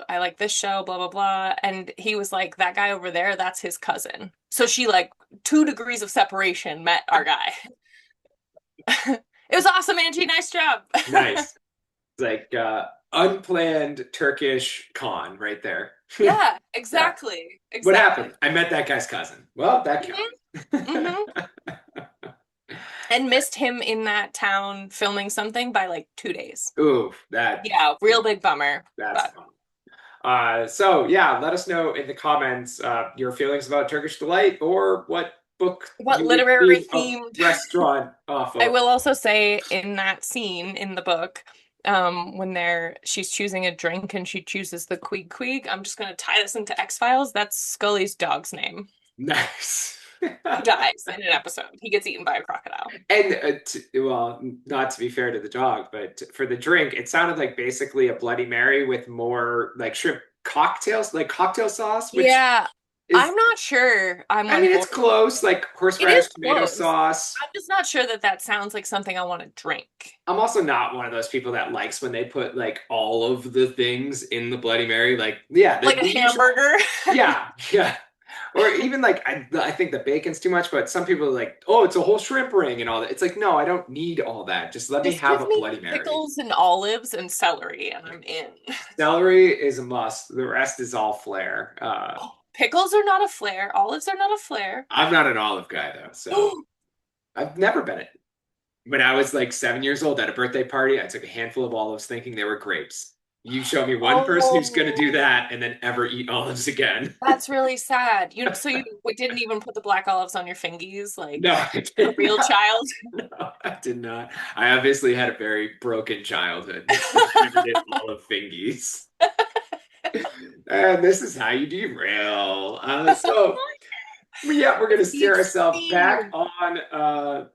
C: I like this show, blah blah blah. And he was like, that guy over there, that's his cousin. So she like 2 degrees of separation met our guy. It was awesome, Angie. Nice job.
B: Nice. It's like unplanned Turkish con right there.
C: Yeah,
B: Yeah.
C: exactly.
B: What
C: Exactly.
B: happened? I met that guy's cousin. Well, that
C: hmm
B: counts.
C: hmm And missed him in that town filming something by like 2 days.
B: Ooh,
C: Yeah, real big bummer.
B: that's
C: But
B: fun. So yeah, let us know in the comments your feelings about Turkish delight or what book
C: what
B: you would
C: literary
B: theme a
C: themed
B: restaurant off
C: I
B: of.
C: will also say in that scene in the book, when she's choosing a drink and she chooses the Queeg Queeg, I'm just gonna tie this into X-Files. That's Scully's dog's name.
B: Nice.
C: Who dies in an episode. He gets eaten by a crocodile.
B: And well, not to be fair to the dog, but for the drink, it sounded like basically a Bloody Mary with more like shrimp cocktails, like cocktail sauce, which
C: Yeah,
B: is,
C: I'm not sure I'm
B: I
C: on
B: mean, it's
C: board.
B: close, like
C: It is
B: horseradish tomato
C: close.
B: sauce.
C: I'm just not sure that that sounds like something I want to drink.
B: I'm also not one of those people that likes when they put like all of the things in the Bloody Mary. Like, yeah,
C: Like a
B: the usual,
C: hamburger.
B: yeah, yeah. Or even like I think the bacon's too much, but some people are like, oh, it's a whole shrimp ring and all that. It's like, no, I don't need all that. Just let me
C: Just
B: have
C: give
B: a
C: me
B: Bloody Mary.
C: pickles and olives and celery, and I'm in.
B: Celery is a must. The rest is all flair.
C: Pickles are not a flair. Olives are not a flair.
B: I'm not an olive guy though, so I've never been it. When I was like 7 years old at a birthday party, I took a handful of olives thinking they were grapes. You show me one person who's going to do
C: Oh,
B: that and then ever eat olives again.
C: that's really sad. So you didn't even put the black olives on your fingies
B: No,
C: like
B: I
C: a
B: did
C: real
B: not.
C: child?
B: No, I did not. I obviously had a very broken childhood. I never did olive fingies. And this is how you derail. We're going to steer
C: Deep
B: ourselves back
C: theme.
B: on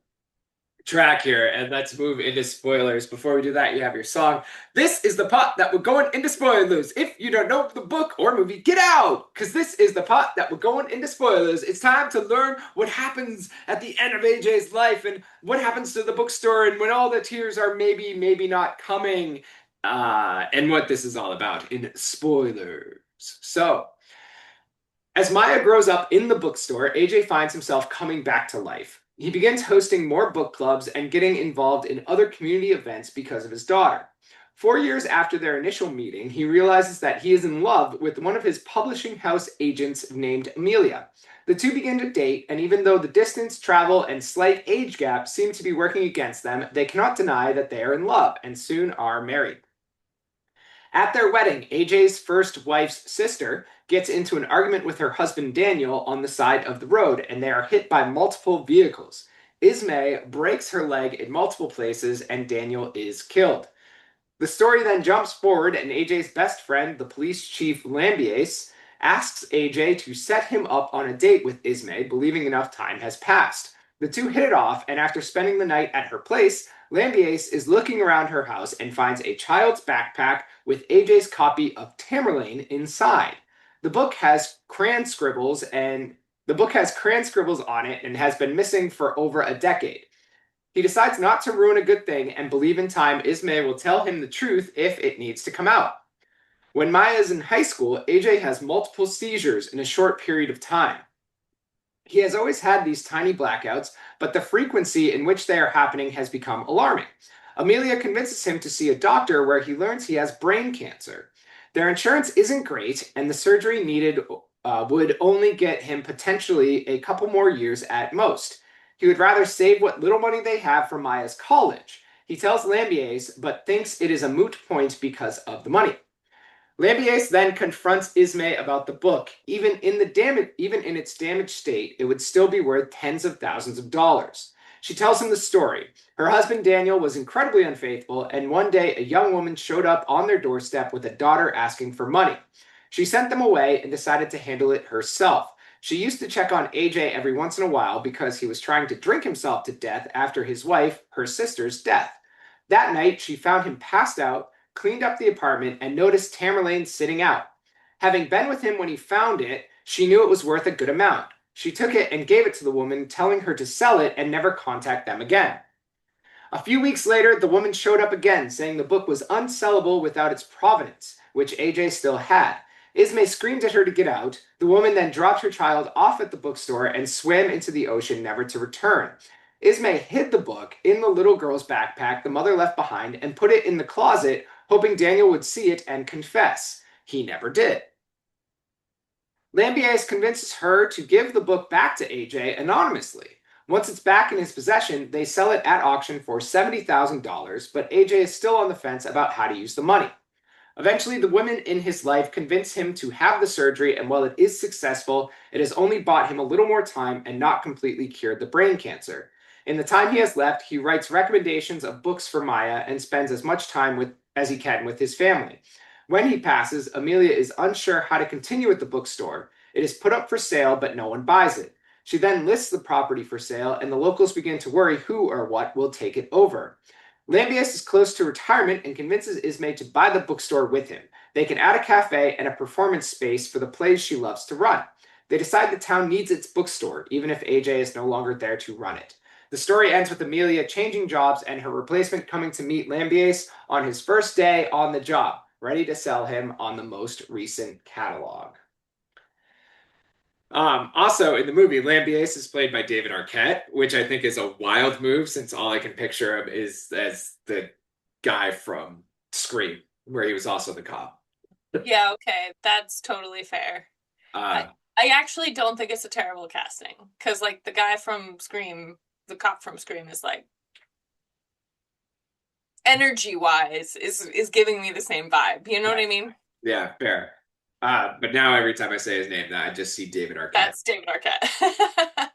B: track here, and let's move into spoilers. Before we do that, you have your song. This is the pot that we're going into spoilers. If you don't know the book or movie, get out! Because this is the pot that we're going into spoilers. It's time to learn what happens at the end of AJ's life and what happens to the bookstore and when all the tears are maybe, maybe not coming, and what this is all about in spoilers. So, as Maya grows up in the bookstore, AJ finds himself coming back to life. He begins hosting more book clubs and getting involved in other community events because of his daughter. 4 years after their initial meeting, he realizes that he is in love with one of his publishing house agents named Amelia. The two begin to date, and even though the distance, travel, and slight age gap seem to be working against them, they cannot deny that they are in love and soon are married. At their wedding, AJ's first wife's sister gets into an argument with her husband Daniel on the side of the road, and they are hit by multiple vehicles. Ismay breaks her leg in multiple places, and Daniel is killed. The story then jumps forward, and AJ's best friend, the police chief Lambiase, asks AJ to set him up on a date with Ismay, believing enough time has passed. The two hit it off, and after spending the night at her place, Lambiase is looking around her house and finds a child's backpack with AJ's copy of Tamerlane inside. The book has crayon scribbles on it and has been missing for over a decade. He decides not to ruin a good thing and believe in time Ismay will tell him the truth if it needs to come out. When Maya is in high school, AJ has multiple seizures in a short period of time. He has always had these tiny blackouts, but the frequency in which they are happening has become alarming. Amelia convinces him to see a doctor where he learns he has brain cancer. Their insurance isn't great, and the surgery needed would only get him potentially a couple more years at most. He would rather save what little money they have for Maya's college. He tells Lambiase, but thinks it is a moot point because of the money. Lambiase then confronts Ismay about the book. Even in its damaged state, it would still be worth tens of thousands of dollars. She tells him the story. Her husband Daniel was incredibly unfaithful, and one day a young woman showed up on their doorstep with a daughter asking for money. She sent them away and decided to handle it herself. She used to check on AJ every once in a while because he was trying to drink himself to death after his wife, her sister's death. That night, she found him passed out, cleaned up the apartment, and noticed Tamerlane sitting out. Having been with him when he found it, she knew it was worth a good amount. She took it and gave it to the woman, telling her to sell it and never contact them again. A few weeks later, the woman showed up again, saying the book was unsellable without its provenance, which AJ still had. Ismay screamed at her to get out. The woman then dropped her child off at the bookstore and swam into the ocean, never to return. Ismay hid the book in the little girl's backpack the mother left behind and put it in the closet, hoping Daniel would see it and confess. He never did. Lambiase convinces her to give the book back to AJ anonymously. Once it's back in his possession, they sell it at auction for $70,000, but AJ is still on the fence about how to use the money. Eventually, the women in his life convince him to have the surgery, and while it is successful, it has only bought him a little more time and not completely cured the brain cancer. In the time he has left, he writes recommendations of books for Maya and spends as much time as he can with his family. When he passes, Amelia is unsure how to continue with the bookstore. It is put up for sale, but no one buys it. She then lists the property for sale, and the locals begin to worry who or what will take it over. Lambiase is close to retirement and convinces Ismay to buy the bookstore with him. They can add a cafe and a performance space for the plays she loves to run. They decide the town needs its bookstore, even if AJ is no longer there to run it. The story ends with Amelia changing jobs and her replacement coming to meet Lambiase on his first day on the job, ready to sell him on the most recent catalog. Also, in the movie, Lambiase is played by David Arquette, which I think is a wild move since all I can picture him is as the guy from Scream, where he was also the cop.
C: Yeah, okay, that's totally fair.
B: Uh,
C: I actually don't think it's a terrible casting because, like, the guy from Scream, the cop from Scream, is like energy-wise is giving me the same vibe. You know what I mean?
B: yeah, fair. But now every time I say his name, I just see David Arquette.
C: That's David Arquette.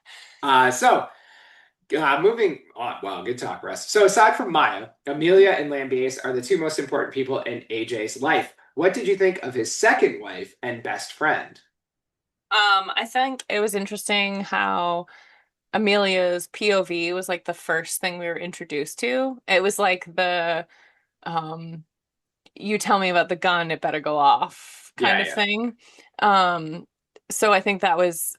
B: Moving on. Wow, good talk, Russ. So aside from Maya, Amelia and Lambiase are the two most important people in AJ's life. What did you think of his second wife and best friend?
C: I think it was interesting how Amelia's POV was like the first thing we were introduced to. It was like the um you tell me about the gun, it better go off kind
B: Yeah,
C: of
B: yeah.
C: thing. Um, so I think that was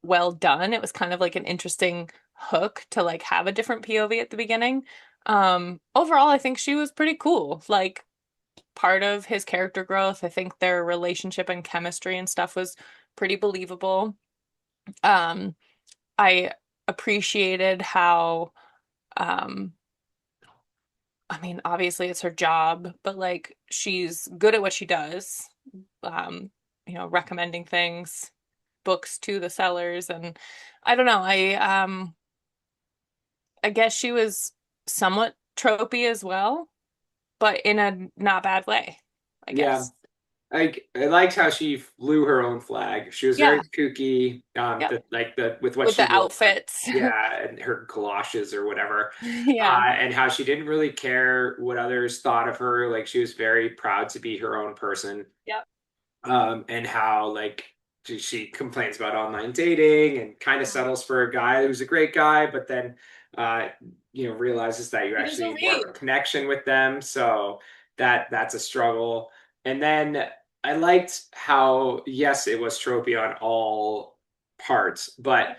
C: well done. It was kind of like an interesting hook to like have a different POV at the beginning. Overall, I think she was pretty cool. Like part of his character growth, I think their relationship and chemistry and stuff was pretty believable. Um, I appreciated how um I mean, obviously it's her job, but like she's good at what she does. Um, recommending things, books to the sellers, and I don't know, I guess she was somewhat tropey as well, but in a not bad way, I
B: Yeah.
C: guess.
B: I liked how she flew her own flag. She was very
C: Yeah,
B: kooky,
C: yeah.
B: the with what
C: With
B: she
C: the
B: wore.
C: outfits.
B: Yeah, and her galoshes or whatever.
C: Yeah.
B: And how she didn't really care what others thought of her. Like she was very proud to be her own person.
C: Yep.
B: And how like she complains about online dating and kind of
C: Mhm.
B: settles for a guy who's a great guy, but then uh, realizes that you
C: He
B: actually
C: doesn't
B: need more of
C: read.
B: a connection with them. So that's a struggle. And then I liked how yes, it was tropey on all parts, but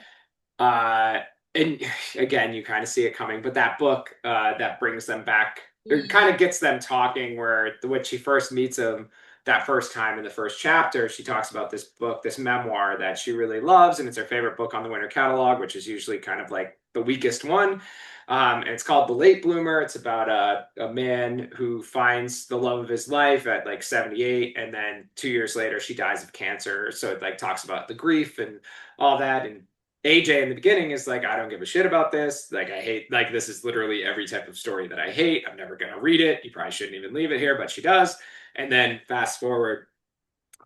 B: uh, and again, you kind of see it coming, but that book that brings them back, it kind of
C: Mm,
B: gets them talking. Where when she first meets him that first time in the first chapter, she talks about this book, this memoir that she really loves, and it's her favorite book on the winter catalog, which is usually kind of like the weakest one. And it's called The Late Bloomer. It's about a man who finds the love of his life at like 78, and then 2 years later, she dies of cancer. So it like talks about the grief and all that. And AJ in the beginning is like, I don't give a shit about this. Like, I hate, like, this is literally every type of story that I hate. I'm never going to read it. You probably shouldn't even leave it here, but she does. And then fast forward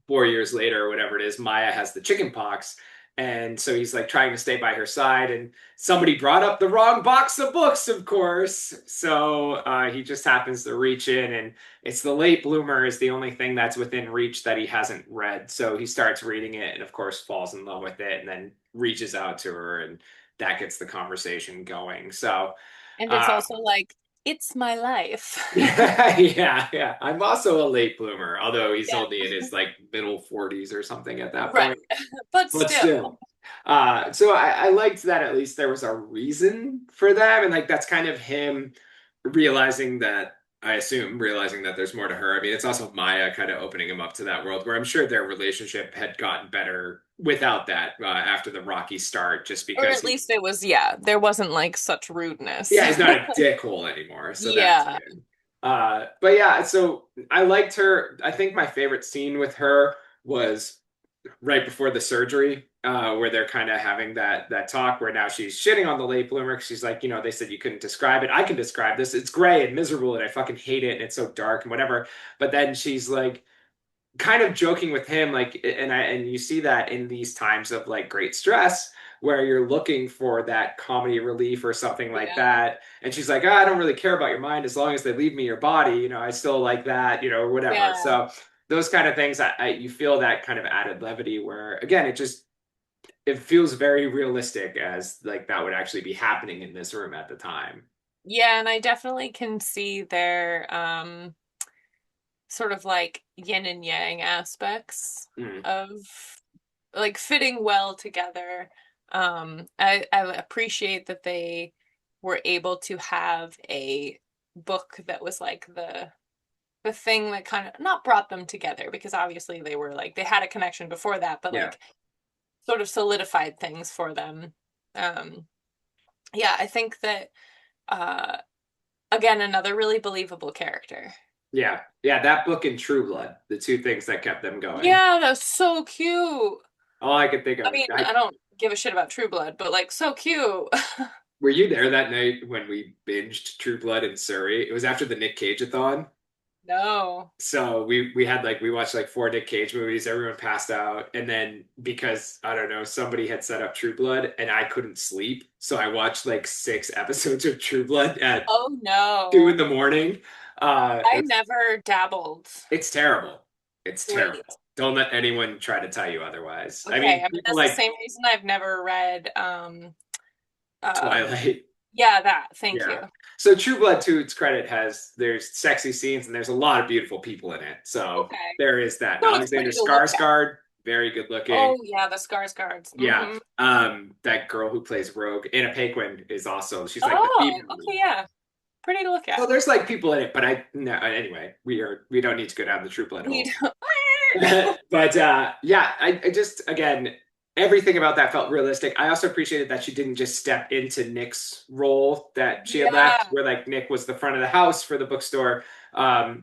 B: 4 years later, or whatever it is, Maya has the chicken pox. And so he's like trying to stay by her side. And somebody brought up the wrong box of books, of course. So he just happens to reach in, and it's The Late Bloomer is the only thing that's within reach that he hasn't read. So he starts reading it and, of course, falls in love with it and then reaches out to her. And that gets the conversation going. So,
C: and it's
B: uh,
C: also like, it's my life.
B: yeah, yeah. I'm also a late bloomer, although he's
C: Yeah,
B: only in his like middle 40s or something at that
C: right.
B: point.
C: But
B: But
C: still,
B: still. So I liked that at least there was a reason for them. And like that's kind of him realizing that, I assume, realizing that there's more to her. I mean, it's also Maya kind of opening him up to that world where I'm sure their relationship had gotten better without that after the rocky start, just
C: or
B: because
C: at least it was, yeah, there wasn't like such rudeness.
B: yeah, he's not a dickhole anymore. So that's
C: Yeah,
B: good. But yeah, so I liked her. I think my favorite scene with her was right before the surgery, where they're kind of having that talk where now she's shitting on the late bloomer 'cause she's like, they said you couldn't describe it. I can describe this. It's gray and miserable and I fucking hate it and it's so dark and whatever. But then she's like kind of joking with him, like, and you see that in these times of like great stress where you're looking for that comedy relief or something like
C: yeah,
B: that. And she's like, oh, I don't really care about your mind as long as they leave me your body, I still like that, or whatever.
C: yeah.
B: So those kind of things, you feel that kind of added levity where again, it feels very realistic as like that would actually be happening in this room at the time.
C: Yeah, and I definitely can see their sort of like yin and yang aspects
B: Mm,
C: of like fitting well together. I appreciate that they were able to have a book that was like the thing that kind of not brought them together because obviously they were like they had a connection before that, but
B: yeah.
C: like sort of solidified things for them. Um, yeah, I think that uh again another really believable character.
B: Yeah. Yeah. That book and True Blood, the two things that kept them going.
C: Yeah, that's so cute.
B: All I could think
C: I
B: of.
C: mean, I don't give a shit about True Blood, but like so cute.
B: Were you there that night when we binged True Blood in Surrey? It was after the Nick Cage-a-thon.
C: No.
B: So we had like we watched like four Nick Cage movies. Everyone passed out, and then because I don't know, somebody had set up True Blood, and I couldn't sleep, so I watched like 6 episodes of True Blood at
C: Oh
B: 2 in
C: no.
B: the morning.
C: I never dabbled.
B: It's terrible. It's
C: Great.
B: terrible. Don't let anyone try to tell you otherwise. I
C: Okay,
B: mean,
C: I mean
B: people
C: that's the
B: like
C: same reason I've never read uh
B: Twilight.
C: yeah, that. Thank
B: Yeah.
C: you.
B: So True Blood, to its credit, there's sexy scenes and there's a lot of beautiful people in it. So
C: Okay.
B: there is that.
C: So it's
B: Alexander
C: pretty to look at.
B: Skarsgård, very good looking.
C: Oh yeah, the Scars guards.
B: Yeah.
C: Mm-hmm.
B: That girl who plays Rogue, Anna Paquin, is also she's like the
C: Oh,
B: female
C: okay,
B: lead.
C: yeah. Pretty to look
B: So
C: at.
B: there's like people in it, but I no anyway, we don't need to go down the True Blood
C: We
B: hole.
C: don't.
B: But yeah, I just again everything about that felt realistic. I also appreciated that she didn't just step into Nick's role that she had left,
C: Yeah,
B: where like Nick was the front of the house for the bookstore.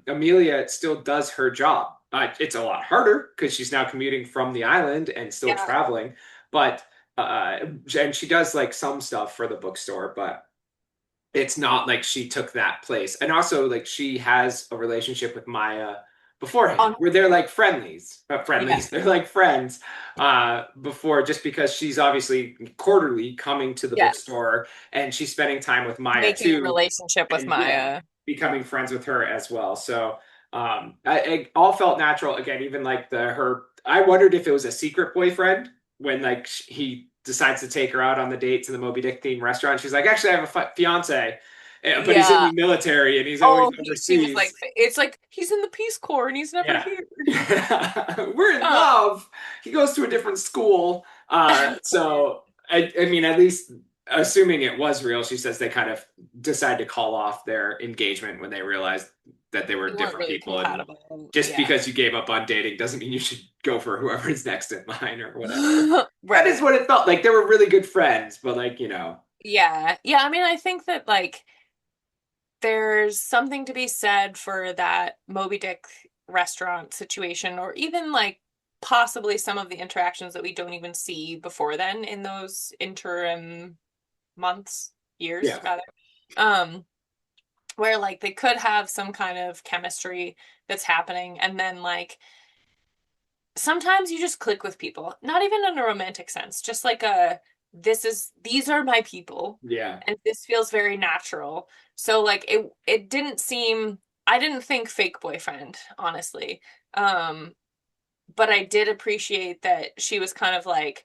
B: Amelia still does her job. It's a lot harder because she's now commuting from the island and still
C: yeah,
B: traveling, but and she does like some stuff for the bookstore, but it's not like she took that place. And also, like, she has a relationship with Maya beforehand where they're like
C: yeah,
B: friendlies, they're like friends before, just because she's obviously quarterly coming to the
C: yeah.
B: bookstore and she's spending time with Maya
C: Making a
B: too,
C: relationship with
B: and yeah,
C: Maya.
B: becoming friends with her as well. So it all felt natural. Again, even like I wondered if it was a secret boyfriend when like he decides to take her out on the date to the Moby Dick themed restaurant. She's like, actually, I have a fiance, but he's in
C: Yeah.
B: the military and he's always
C: Oh, she was like,
B: overseas.
C: it's like he's in the Peace Corps and he's never
B: Yeah.
C: here.
B: We're in
C: Um,
B: love. He goes to a different school. So I mean, at least assuming it was real, she says they kind of decided to call off their engagement when they realized that they
C: they
B: were
C: weren't
B: different
C: really
B: people. And
C: compatible.
B: just
C: Yeah.
B: because you gave up on dating doesn't mean you should go for whoever's next in line or whatever. That is
C: Right.
B: what it felt like. They were really good friends, but like,
C: Yeah. Yeah. I mean, I think that like there's something to be said for that Moby Dick restaurant situation, or even like possibly some of the interactions that we don't even see before then in those interim months, years
B: yeah,
C: rather. Um, where like they could have some kind of chemistry that's happening, and then like sometimes you just click with people, not even in a romantic sense, just like these are my people
B: yeah,
C: and this feels very natural. So like it didn't seem, I didn't think fake boyfriend, honestly. Um, but I did appreciate that she was kind of like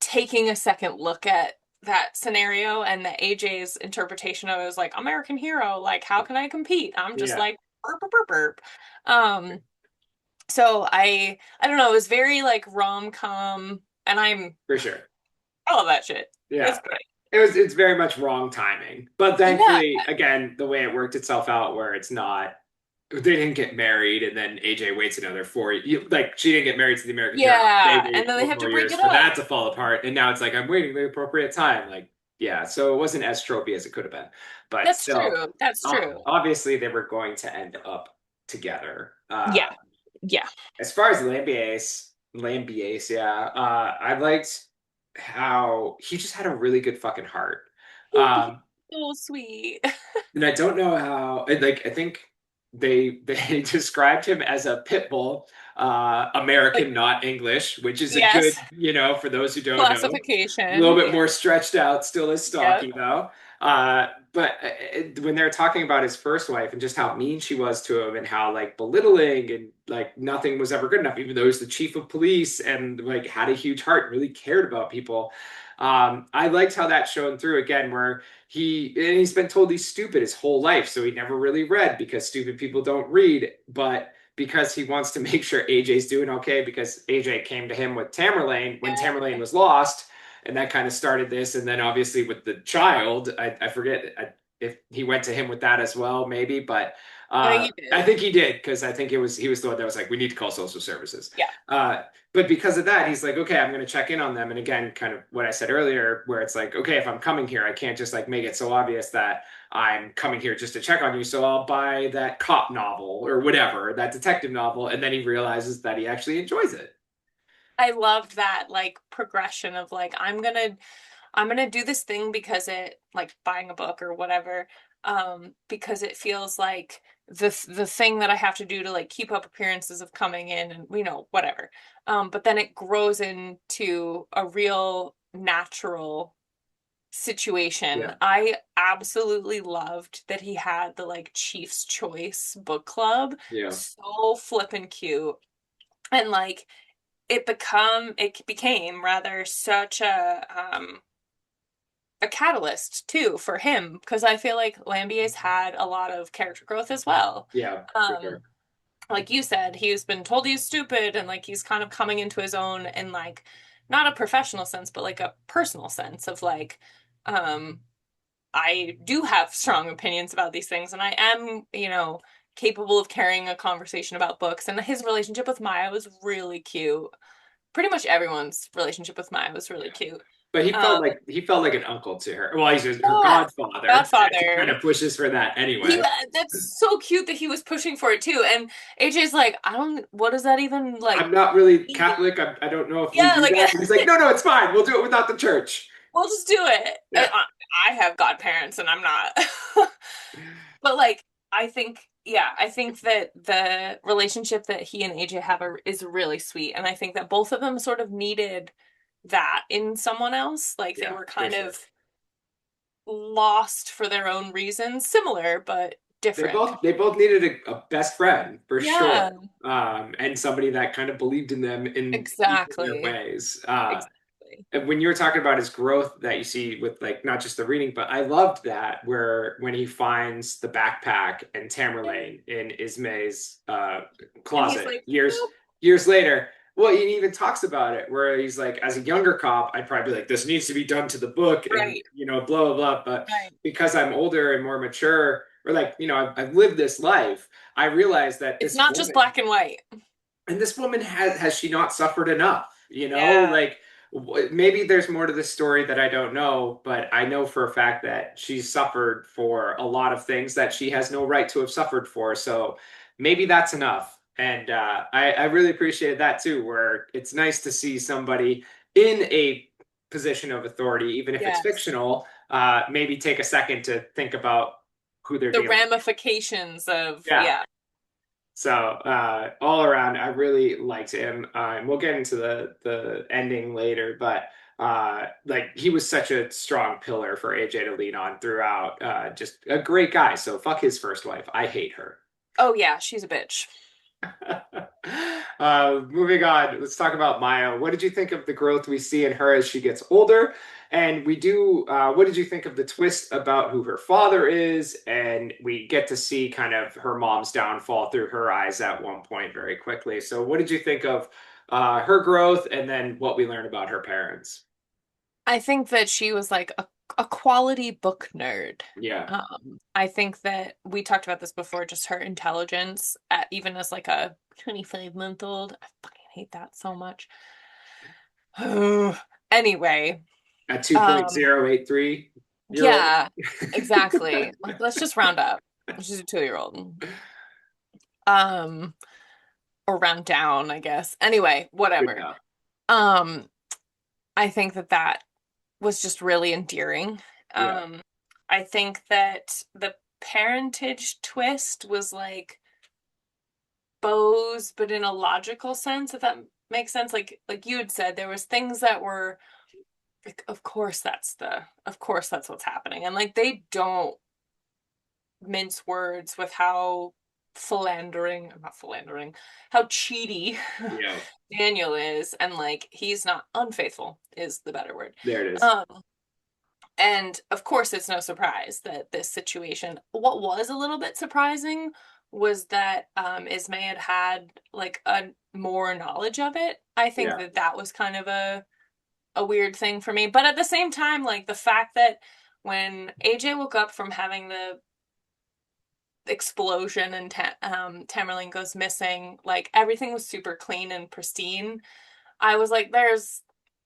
C: taking a second look at that scenario, and that AJ's interpretation of it was like American hero, like how can I compete? I'm just
B: yeah,
C: like burp burp burp burp. Um, so I don't know, it was very like rom-com, and
B: for sure.
C: I love that shit. It's
B: Yeah.
C: great.
B: It's very much wrong timing. But
C: Yeah,
B: thankfully, again, the way it worked itself out where it's not they didn't get married and then AJ waits another like she didn't get married to the American hero. They
C: yeah, and
B: wait
C: then they
B: four
C: have to
B: more
C: break
B: years
C: it
B: for
C: up.
B: that to fall apart. And now it's like I'm waiting the appropriate time. Like, yeah, so it wasn't as tropey as it could have been. But
C: That's
B: still,
C: true. That's true.
B: obviously they were going to end up together.
C: Yeah, yeah.
B: As far as Lambiase, yeah, I liked how he just had a really good fucking heart.
C: He's
B: Um,
C: so sweet.
B: and I don't know how, I think they described him as a pit bull,
C: Like,
B: American, not English, which is a good,
C: yes,
B: for those who don't know. A little
C: classification.
B: bit
C: Yeah.
B: more stretched out, still is
C: Yep.
B: stocky though. But when they're talking about his first wife and just how mean she was to him and how like belittling and like nothing was ever good enough, even though he was the chief of police and like had a huge heart and really cared about people. I liked how that shone through again, where he's been told he's stupid his whole life, so he never really read because stupid people don't read, but because he wants to make sure AJ's doing okay because AJ came to him with Tamerlane when Tamerlane was lost, and that kind of started this. And then obviously with the child, I forget if he went to him with that as well, maybe, but
C: I think he
B: I
C: did.
B: think he did because I think he was the one that was like, we need to call social services.
C: Yeah.
B: But because of that, he's like, okay, I'm going to check in on them. And again, kind of what I said earlier, where it's like, okay, if I'm coming here, I can't just like make it so obvious that I'm coming here just to check on you. So I'll buy that cop novel or whatever, that detective novel. And then he realizes that he actually enjoys it.
C: I loved that like progression of like I'm gonna do this thing because it, like buying a book or whatever, because it feels like the thing that I have to do to like keep up appearances of coming in and whatever. But then it grows into a real natural situation.
B: Yeah.
C: I absolutely loved that he had the like Chief's Choice book club.
B: Yeah.
C: So flippin' cute. And like it became rather such a catalyst too for him because I feel like Lambier's had a lot of character growth as well.
B: Yeah, for
C: Um
B: sure.
C: like you said, he's been told he's stupid and like he's kind of coming into his own in like not a professional sense, but like a personal sense of like, um, I do have strong opinions about these things and I am, capable of carrying a conversation about books. And his relationship with Maya was really cute. Pretty much everyone's relationship with Maya was really
B: Yeah.
C: cute.
B: But
C: Um,
B: he felt like an uncle to her. Well, he's her
C: yeah,
B: godfather. She kind
C: Godfather.
B: of pushes for that anyway.
C: That's so cute that he was pushing for it too. And AJ's like, I don't, what does that even like
B: I'm not really
C: mean?
B: Catholic. I don't know if we
C: Yeah,
B: do
C: like
B: that. And he's like, no, it's fine. We'll do it without the church.
C: we'll just do it.
B: Yeah.
C: I have godparents and I'm not. But like, I think that the relationship that he and AJ have is really sweet. And I think that both of them sort of needed that in someone else. Like they
B: Yeah,
C: were
B: for
C: kind
B: sure.
C: of lost for their own reasons, similar but different.
B: They both needed a best friend for
C: Yeah,
B: sure. And somebody that kind of believed in them in each of their
C: exactly.
B: ways.
C: Exactly.
B: And when you were talking about his growth that you see with like not just the reading, but I loved that where when he finds the backpack and Tamerlane in Ismay's
C: And he's
B: closet
C: like, nope.
B: years later. Well, he even talks about it where he's like, as a younger cop, I'd probably be like, this needs to be done to the book and
C: Right,
B: blah blah blah. But
C: right.
B: because I'm older and more mature, or like, I've lived this life, I realize that
C: It's
B: this
C: not just
B: woman
C: black and white.
B: and this woman has she not suffered enough,
C: Yeah,
B: like maybe there's more to this story that I don't know, but I know for a fact that she's suffered for a lot of things that she has no right to have suffered for, so maybe that's enough. And I really appreciated that too, where it's nice to see somebody in a position of authority, even if it's
C: yes.
B: fictional, maybe take a second to think about who they're
C: The
B: dealing with.
C: ramifications of,
B: Yeah.
C: yeah.
B: So all around, I really liked him. And we'll get into the ending later, but like he was such a strong pillar for AJ to lean on throughout. Just a great guy. So fuck his first wife. I hate her.
C: Oh yeah, she's a bitch.
B: Moving on, let's talk about Maya. What did you think of the growth we see in her as she gets older? And what did you think of the twist about who her father is? And we get to see kind of her mom's downfall through her eyes at one point very quickly. So, what did you think of her growth and then what we learned about her parents?
C: I think that she was like a quality book nerd.
B: Yeah,
C: I think that we talked about this before, just her intelligence, even as like a 25-month-old. I fucking hate that so much. Anyway,
B: at
C: um,
B: 2.083-year-old.
C: yeah, exactly. Like, let's just round up. She's a 2-year-old. Um, or round down, I guess. Anyway,
B: Good
C: whatever.
B: enough.
C: Um, I think that that was just really endearing.
B: Yeah,
C: Um, I think that the parentage twist was like Bose, but in a logical sense, if that makes sense. Like you had said, there was things that were like, of course that's what's happening. And like they don't mince words with how not philandering, how cheaty
B: yeah,
C: Daniel is, and like he's not unfaithful is the better word.
B: there it is.
C: Um, And of course, it's no surprise that this situation, what was a little bit surprising was that Ismay had like a more knowledge of it. I think
B: Yeah,
C: that that was kind of a weird thing for me. But at the same time, like the fact that when AJ woke up from having the explosion and Tamerlane goes missing, like everything was super clean and pristine. I was like, there's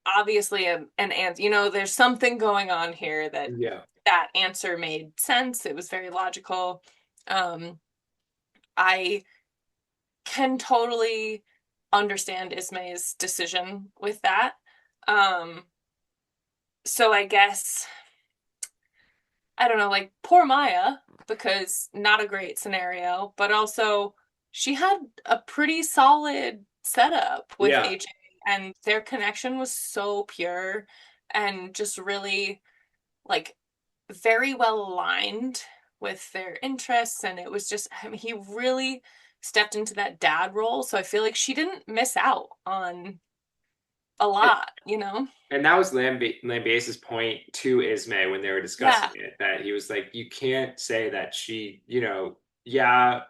C: obviously an answer. There's something going on here
B: yeah,
C: that answer made sense. It was very logical. Um, I can totally understand Ismay's decision with that. Um, so I guess I don't know, like poor Maya, because not a great scenario, but also she had a pretty solid setup with
B: yeah.
C: AJ, and their connection was so pure and just really like very well aligned with their interests, and it was just, I mean, he really stepped into that dad role, so I feel like she didn't miss out on a lot, you know?
B: And that was Lambiase's point to Ismay when they were discussing
C: Yeah.
B: it, that he was like, you can't say that she, yeah,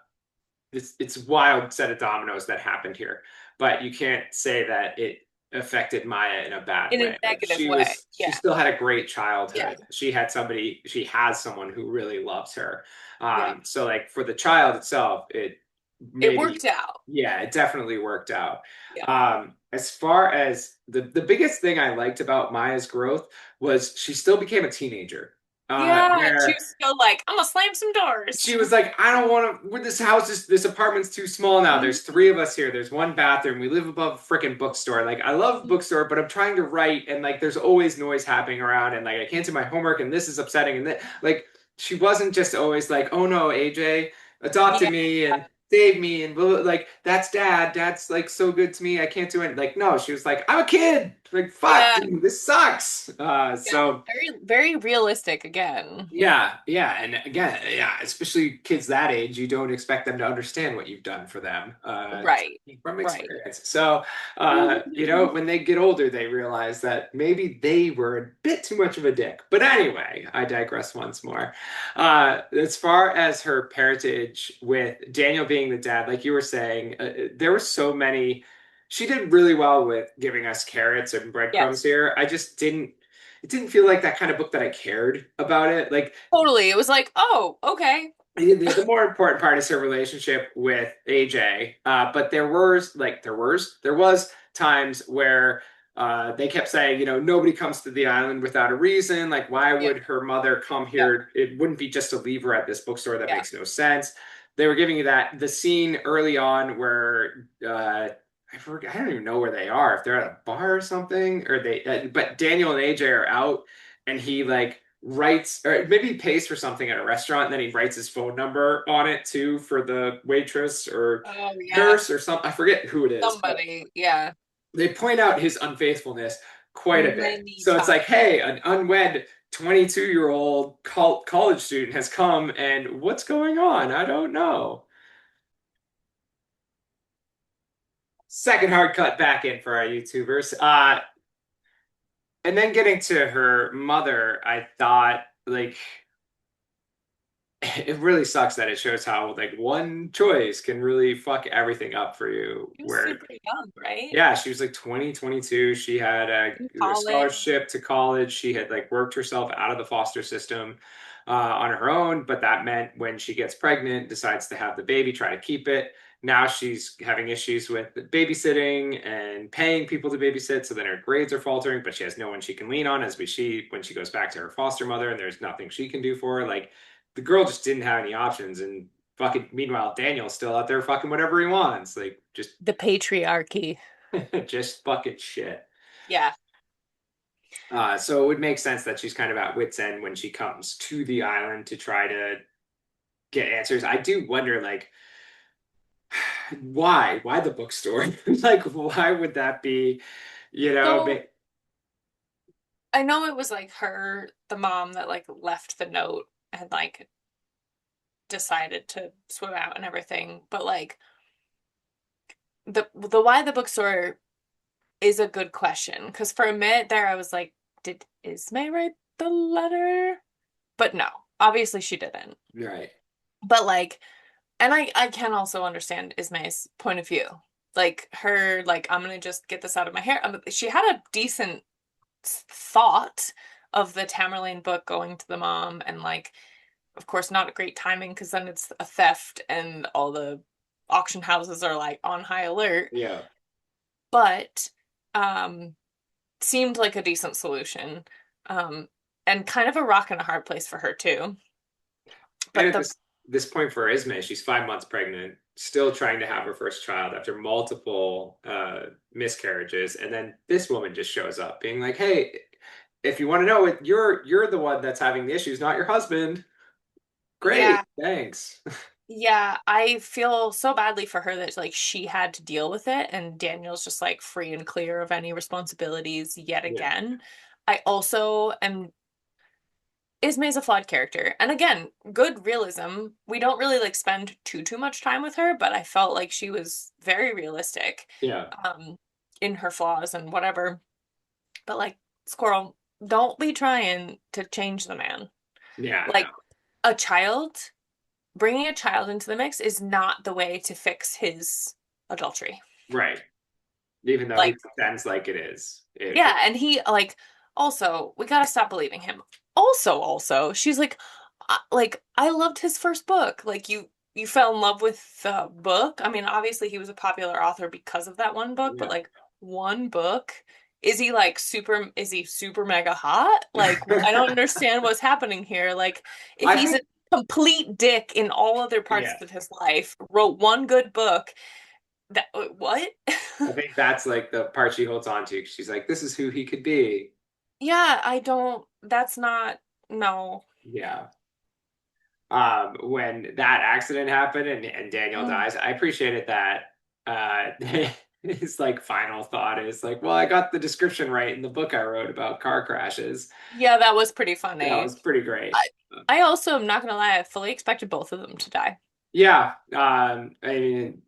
B: it's a wild set of dominoes that happened here, but you can't say that it affected Maya in a bad
C: In a
B: way. Like
C: negative way.
B: she
C: Yeah.
B: still had a great
C: Yeah.
B: childhood. She has someone who really loves her.
C: Yeah.
B: So like for the child itself, it
C: It
B: maybe,
C: worked out.
B: yeah, it definitely worked out.
C: Yeah.
B: As far as the biggest thing I liked about Maya's growth was she still became a teenager.
C: Yeah. She
B: Where
C: was still like, I'm gonna slam some doors.
B: she was like, I don't want to. This apartment's too small now. There's three of us here. There's one bathroom. We live above a freaking bookstore. Like, I love bookstore, but I'm trying to write, and like, there's always noise happening around, and like, I can't do my homework, and this is upsetting. And that, like, she wasn't just always like, oh no, AJ adopted
C: Yeah.
B: me and saved me, and blah, blah, like, that's dad. Dad's like so good to me. I can't do it. Like, no, she was like, I'm a kid. Like, fuck,
C: Yeah.
B: dude, this sucks.
C: Yeah. Very, very realistic again.
B: Yeah, and again, yeah, especially kids that age, you don't expect them to understand what you've done for them,
C: Right.
B: from
C: Right.
B: experience. So, when they get older, they realize that maybe they were a bit too much of a dick. But anyway, I digress once more. As far as her parentage with Daniel being the dad, like you were saying, there were so many. She did really well with giving us carrots and breadcrumbs
C: Yes.
B: here. I just didn't it didn't feel like that kind of book that I cared about it. Like
C: Totally. It was like, oh, okay.
B: the more important part is her relationship with AJ. But there was times where they kept saying, nobody comes to the island without a reason. Like, why
C: Yeah.
B: would her mother come
C: Yeah.
B: here? It wouldn't be just to leave her at this bookstore. That
C: Yeah.
B: makes no sense. They were giving you that the scene early on where I don't even know where they are. If they're at a bar or something, or but Daniel and AJ are out, and he like writes, or maybe he pays for something at a restaurant, and then he writes his phone number on it too for the waitress or
C: Oh, yeah.
B: nurse or something. I forget who it is, but
C: Somebody. Yeah.
B: they point out his unfaithfulness quite a bit.
C: Many
B: So it's
C: times.
B: like, hey, an unwed 22-year-old college student has come, and what's going on? I don't know. Second hard cut back in for our YouTubers. And then getting to her mother, I thought like it really sucks that it shows how like one choice can really fuck everything up for you.
C: She was
B: Where
C: super young, right?
B: yeah, she was like 20, 22. She had
C: In
B: a
C: college.
B: scholarship to college. She had like worked herself out of the foster system on her own, but that meant when she gets pregnant, decides to have the baby, try to keep it. Now she's having issues with babysitting and paying people to babysit, so then her grades are faltering, but she has no one she can lean on as when she goes back to her foster mother and there's nothing she can do for her. Like the girl just didn't have any options, and fucking meanwhile Daniel's still out there fucking whatever he wants. Like just
C: The patriarchy.
B: just fucking shit.
C: Yeah.
B: So it would make sense that she's kind of at wit's end when she comes to the island to try to get answers. I do wonder, like, why? Why the bookstore? Like, why would that be, you know?
C: So I know it was like the mom that like left the note and like decided to swim out and everything, but like the why the bookstore is a good question, because for a minute there I was like, did Ismay write the letter? But no, obviously she didn't.
B: Right.
C: But like, and I can also understand Ismay's point of view. Like her, like, I'm gonna just get this out of my hair. She had a decent thought of the Tamerlane book going to the mom, and like, of course, not a great timing because then it's a theft and all the auction houses are like on high alert.
B: Yeah.
C: But um seemed like a decent solution. Um and kind of a rock and a hard place for her too.
B: And
C: But
B: at
C: the
B: this point for Ismay, she's 5 months pregnant, still trying to have her first child after multiple miscarriages, and then this woman just shows up, being like, "Hey, if you want to know it, you're the one that's having the issues, not your husband." Great,
C: Yeah,
B: thanks.
C: yeah, I feel so badly for her that like she had to deal with it and Daniel's just like free and clear of any responsibilities yet
B: Yeah.
C: again. I also am Ismay's a flawed character. And again, good realism. We don't really like spend too much time with her, but I felt like she was very realistic
B: Yeah.
C: um in her flaws and whatever. But like, Squirrel, don't be trying to change the man.
B: Yeah, no.
C: Like, a child, bringing a child into the mix is not the way to fix his adultery.
B: Right. Even though he
C: Like,
B: pretends like it is.
C: yeah, and he like also we gotta stop believing him. Also, she's like I loved his first book. Like you fell in love with the book. I mean, obviously he was a popular author because of that one book, but
B: Yeah.
C: like one book. Is he super mega hot? Like I don't understand what's happening here. Like if
B: I
C: he's a
B: think,
C: complete dick in all other parts
B: yeah,
C: of his life, wrote one good book, that what?
B: I think that's like the part she holds on to. She's like, this is who he could be.
C: Yeah, I don't, that's not, no.
B: Yeah. When that accident happened and Daniel
C: Mm.
B: dies, I appreciated that. Uh, his like final thought is like, well, I got the description right in the book I wrote about car crashes.
C: Yeah, that was pretty
B: That
C: funny.
B: was pretty great.
C: I, I also am not gonna lie, I fully expected both of them to die.
B: Yeah. I mean,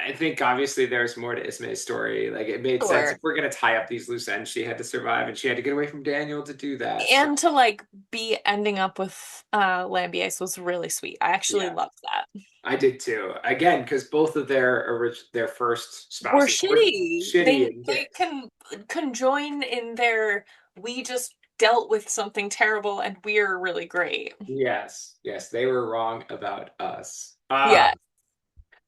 B: I think obviously there's more to Ismay's story. Like it made sense
C: Sure.
B: if we're gonna tie up these loose ends, she had to survive and she had to get away from Daniel to do that. So
C: And to like be ending up with Lambiase was really sweet. I actually
B: yeah,
C: loved that.
B: I did too. Again, because both of their first
C: We're
B: spouses were
C: shitty.
B: shitty and
C: They can conjoin in their we just dealt with something terrible and we're really great.
B: yes, yes, they were wrong about us.
C: Yeah.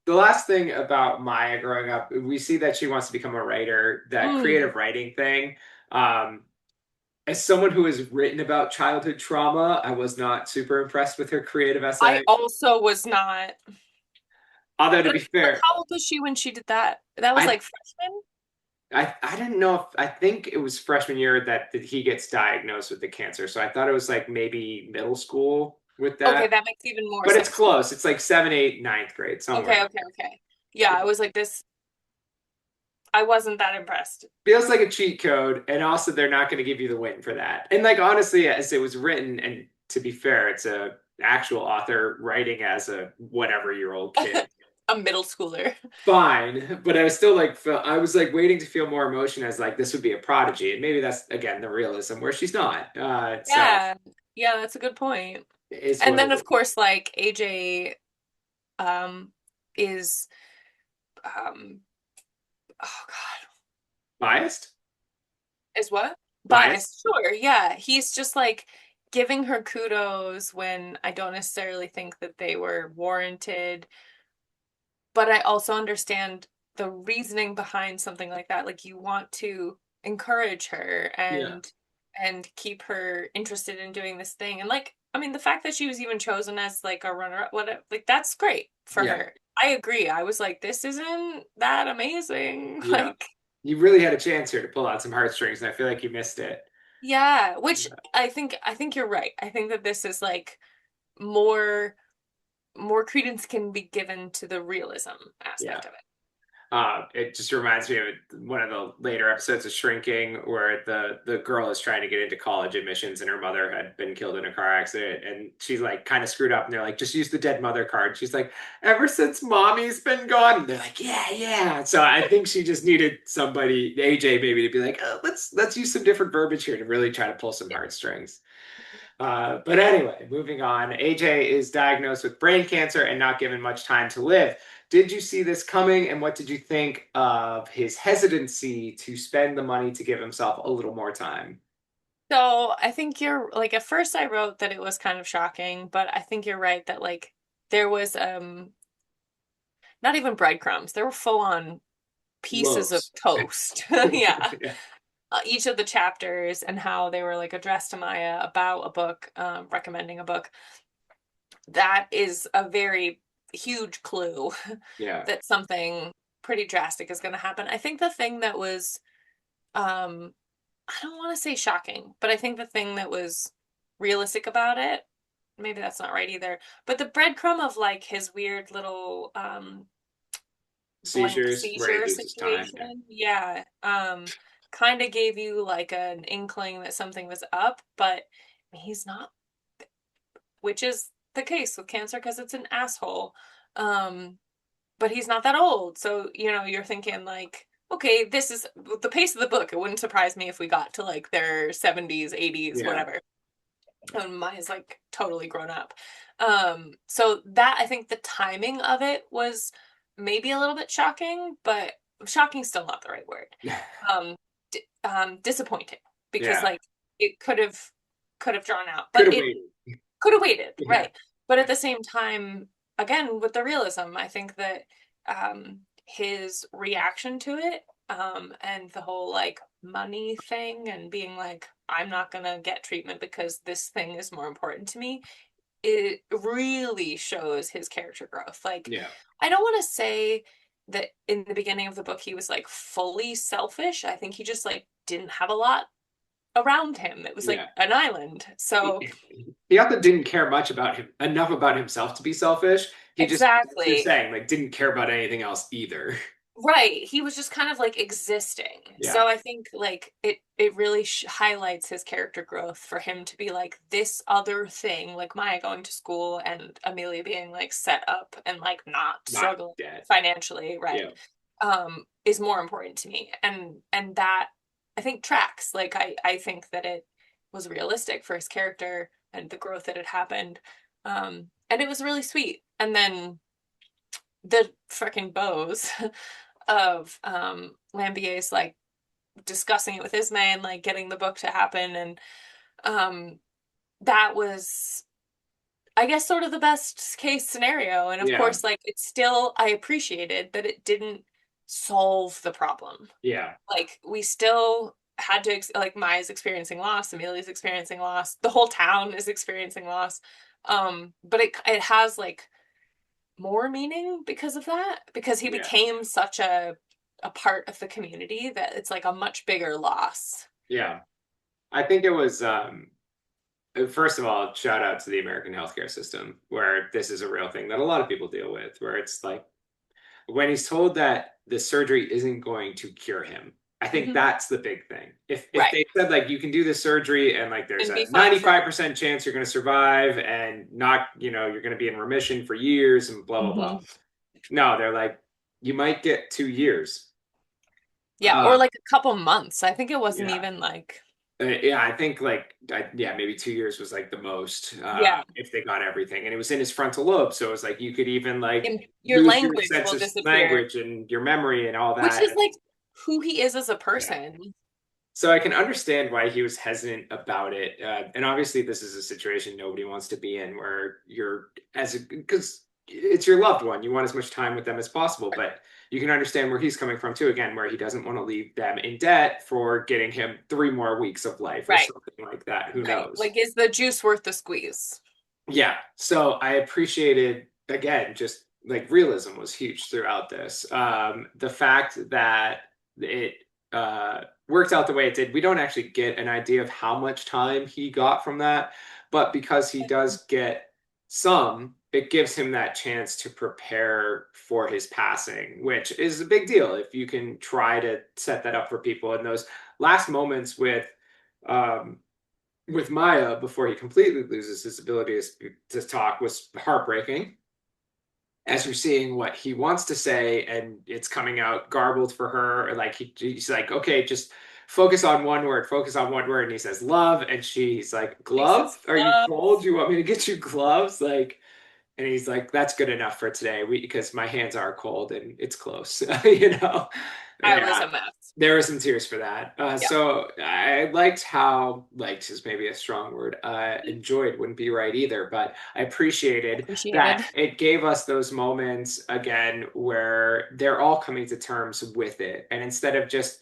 B: The last thing about Maya growing up, we see that she wants to become a writer, that
C: Mm.
B: creative writing thing. Um, as someone who has written about childhood trauma, I was not super impressed with her creative
C: I
B: essay.
C: also was not.
B: Although to
C: But
B: be
C: like,
B: fair,
C: how old was she when she did that? That was
B: I
C: like freshman?
B: I didn't know if I think it was freshman year that he gets diagnosed with the cancer. So I thought it was like maybe middle school with
C: Okay,
B: that.
C: that makes even more
B: But it's
C: sense.
B: close. It's like seven, eight, ninth grade, somewhere.
C: Okay. Yeah, I was like this. I wasn't that impressed.
B: Feels like a cheat code, and also they're not going to give you the win for that. And like honestly, as it was written, and to be fair, it's a actual author writing as a whatever year old kid.
C: A middle schooler.
B: Fine, but I was still like I was like waiting to feel more emotion as like this would be a prodigy, and maybe that's again the realism where she's not. So
C: Yeah. Yeah, that's a good point.
B: it's
C: And
B: what
C: then
B: it
C: of
B: is.
C: course like AJ um is oh God.
B: Biased,
C: Is what?
B: biased.
C: Biased. Sure, yeah. He's just like giving her kudos when I don't necessarily think that they were warranted. But I also understand the reasoning behind something like that. Like you want to encourage her
B: Yeah,
C: and keep her interested in doing this thing. And like, I mean, the fact that she was even chosen as like a runner-up, what like that's great for
B: yeah,
C: her. I agree. I was like, this isn't that amazing.
B: yeah.
C: Like,
B: You really had a chance here to pull out some heartstrings, and I feel like you missed it.
C: yeah, which I think you're right. I think that this is like more more credence can be given to the realism
B: Yeah.
C: aspect of it.
B: It just reminds me of one of the later episodes of Shrinking, where the girl is trying to get into college admissions, and her mother had been killed in a car accident, and she's like kind of screwed up, and they're like, just use the dead mother card. She's like, ever since mommy's been gone, and they're like, yeah, yeah. So I think she just needed somebody, AJ maybe, to be like, oh, let's use some different verbiage here to really try to pull some heartstrings. But anyway, moving on. AJ is diagnosed with brain cancer and not given much time to live. Did you see this coming, and what did you think of his hesitancy to spend the money to give himself a little more time?
C: So I think you're like at first I wrote that it was kind of shocking, but I think you're right that like there was not even breadcrumbs. There were full on pieces of
B: Loaves.
C: toast. Yeah.
B: Yeah.
C: Each of the chapters and how they were like addressed to Maya about a book, recommending a book. That is a very huge clue
B: Yeah.
C: that something pretty drastic is going to happen. I think the thing that was um I don't want to say shocking, but I think the thing that was realistic about it, maybe that's not right either, but the breadcrumb of like his weird little blank
B: Seizures, where he
C: seizure
B: loses time. Yeah.
C: situation, yeah, kind of gave you like an inkling that something was up, but he's not, which is the case with cancer because it's an asshole. Um, but he's not that old. So, you're thinking like, okay, this is the pace of the book. It wouldn't surprise me if we got to like their 70s, 80s,
B: Yeah.
C: whatever. And Maya's like totally grown up. So that, I think the timing of it was maybe a little bit shocking, but shocking's still not the right word. Um, Disappointing because
B: Yeah.
C: like it could have drawn out,
B: Could
C: but
B: have
C: it
B: waited.
C: could have waited,
B: Yeah.
C: right? But at the same time, again, with the realism, I think that his reaction to it, and the whole like money thing and being like, I'm not gonna get treatment because this thing is more important to me, it really shows his character growth. Like,
B: Yeah.
C: I don't want to say that in the beginning of the book he was like fully selfish. I think he just like didn't have a lot around him. It was like
B: Yeah.
C: an island. So
B: He also didn't care much about him enough about himself to be selfish. He just, as you're
C: exactly.
B: saying, like didn't care about anything else either.
C: Right. He was just kind of like existing.
B: Yeah.
C: So I think like it really highlights his character growth for him to be like this other thing, like Maya going to school and Amelia being like set up and like not
B: Not
C: struggling
B: dead.
C: financially, right?
B: Yeah.
C: Is more important to me. And that I think tracks. Like I think that it was realistic for his character and the growth that had happened. And it was really sweet. And then the freaking bows of Lambier's like discussing it with Ismay and like getting the book to happen, and um that was, I guess, sort of the best case scenario. And of
B: Yeah.
C: course, like it's still, I appreciated that it didn't solve the problem.
B: Yeah.
C: Like we still had to like Maya's experiencing loss, Amelia's experiencing loss, the whole town is experiencing loss. But it has like more meaning because of that, because he
B: Yeah.
C: became such a part of the community that it's like a much bigger loss.
B: Yeah. I think it was first of all, shout out to the American healthcare system, where this is a real thing that a lot of people deal with, where it's like when he's told that the surgery isn't going to cure him. I think
C: Mm-hmm.
B: that's the big thing. If
C: Right.
B: they said like you can do this surgery and like there's
C: And be
B: a
C: fine for
B: 95% chance you're going to survive and not, you're going to be in remission for years and blah blah blah.
C: mm-hmm.
B: No, they're like you might get 2 years.
C: Yeah,
B: Uh,
C: or like a couple months. I think it wasn't
B: yeah.
C: even like
B: Yeah, I think like yeah, maybe 2 years was like the most
C: yeah,
B: if they got everything, and it was in his frontal lobe, so it was like you could even like
C: and your
B: lose your
C: language
B: sense
C: will
B: of
C: disappear,
B: language and your memory and all
C: which
B: that.
C: is like who he is as a
B: Yeah,
C: person.
B: so I can understand why he was hesitant about it, and obviously this is a situation nobody wants to be in, where you're because it's your loved one, you want as much time with them as possible, but you can understand where he's coming from too. Again, where he doesn't want to leave them in debt for getting him 3 more weeks of life or
C: Right.
B: something like that. Who
C: Right.
B: knows?
C: Like, is the juice worth the squeeze?
B: Yeah. So I appreciated, again, just like realism was huge throughout this. The fact that it worked out the way it did. We don't actually get an idea of how much time he got from that, but because he does get some, it gives him that chance to prepare for his passing, which is a big deal if you can try to set that up for people. In those last moments um, with Maya before he completely loses his ability to talk was heartbreaking. As you're seeing what he wants to say and it's coming out garbled for her, or like he's like, okay, just focus on one word, and he says love, and she's like,
C: He
B: glove?
C: says,
B: Are you cold? Do you want me to get you gloves? Like, and he's like, that's good enough for today. Because my hands are cold and it's close, you know?
C: I was
B: Yeah.
C: a mess.
B: There were some tears for that.
C: Yeah.
B: So I liked how, liked is maybe a strong word. Enjoyed wouldn't be right either, but I appreciated
C: Appreciated.
B: that it gave us those moments again where they're all coming to terms with it. And instead of just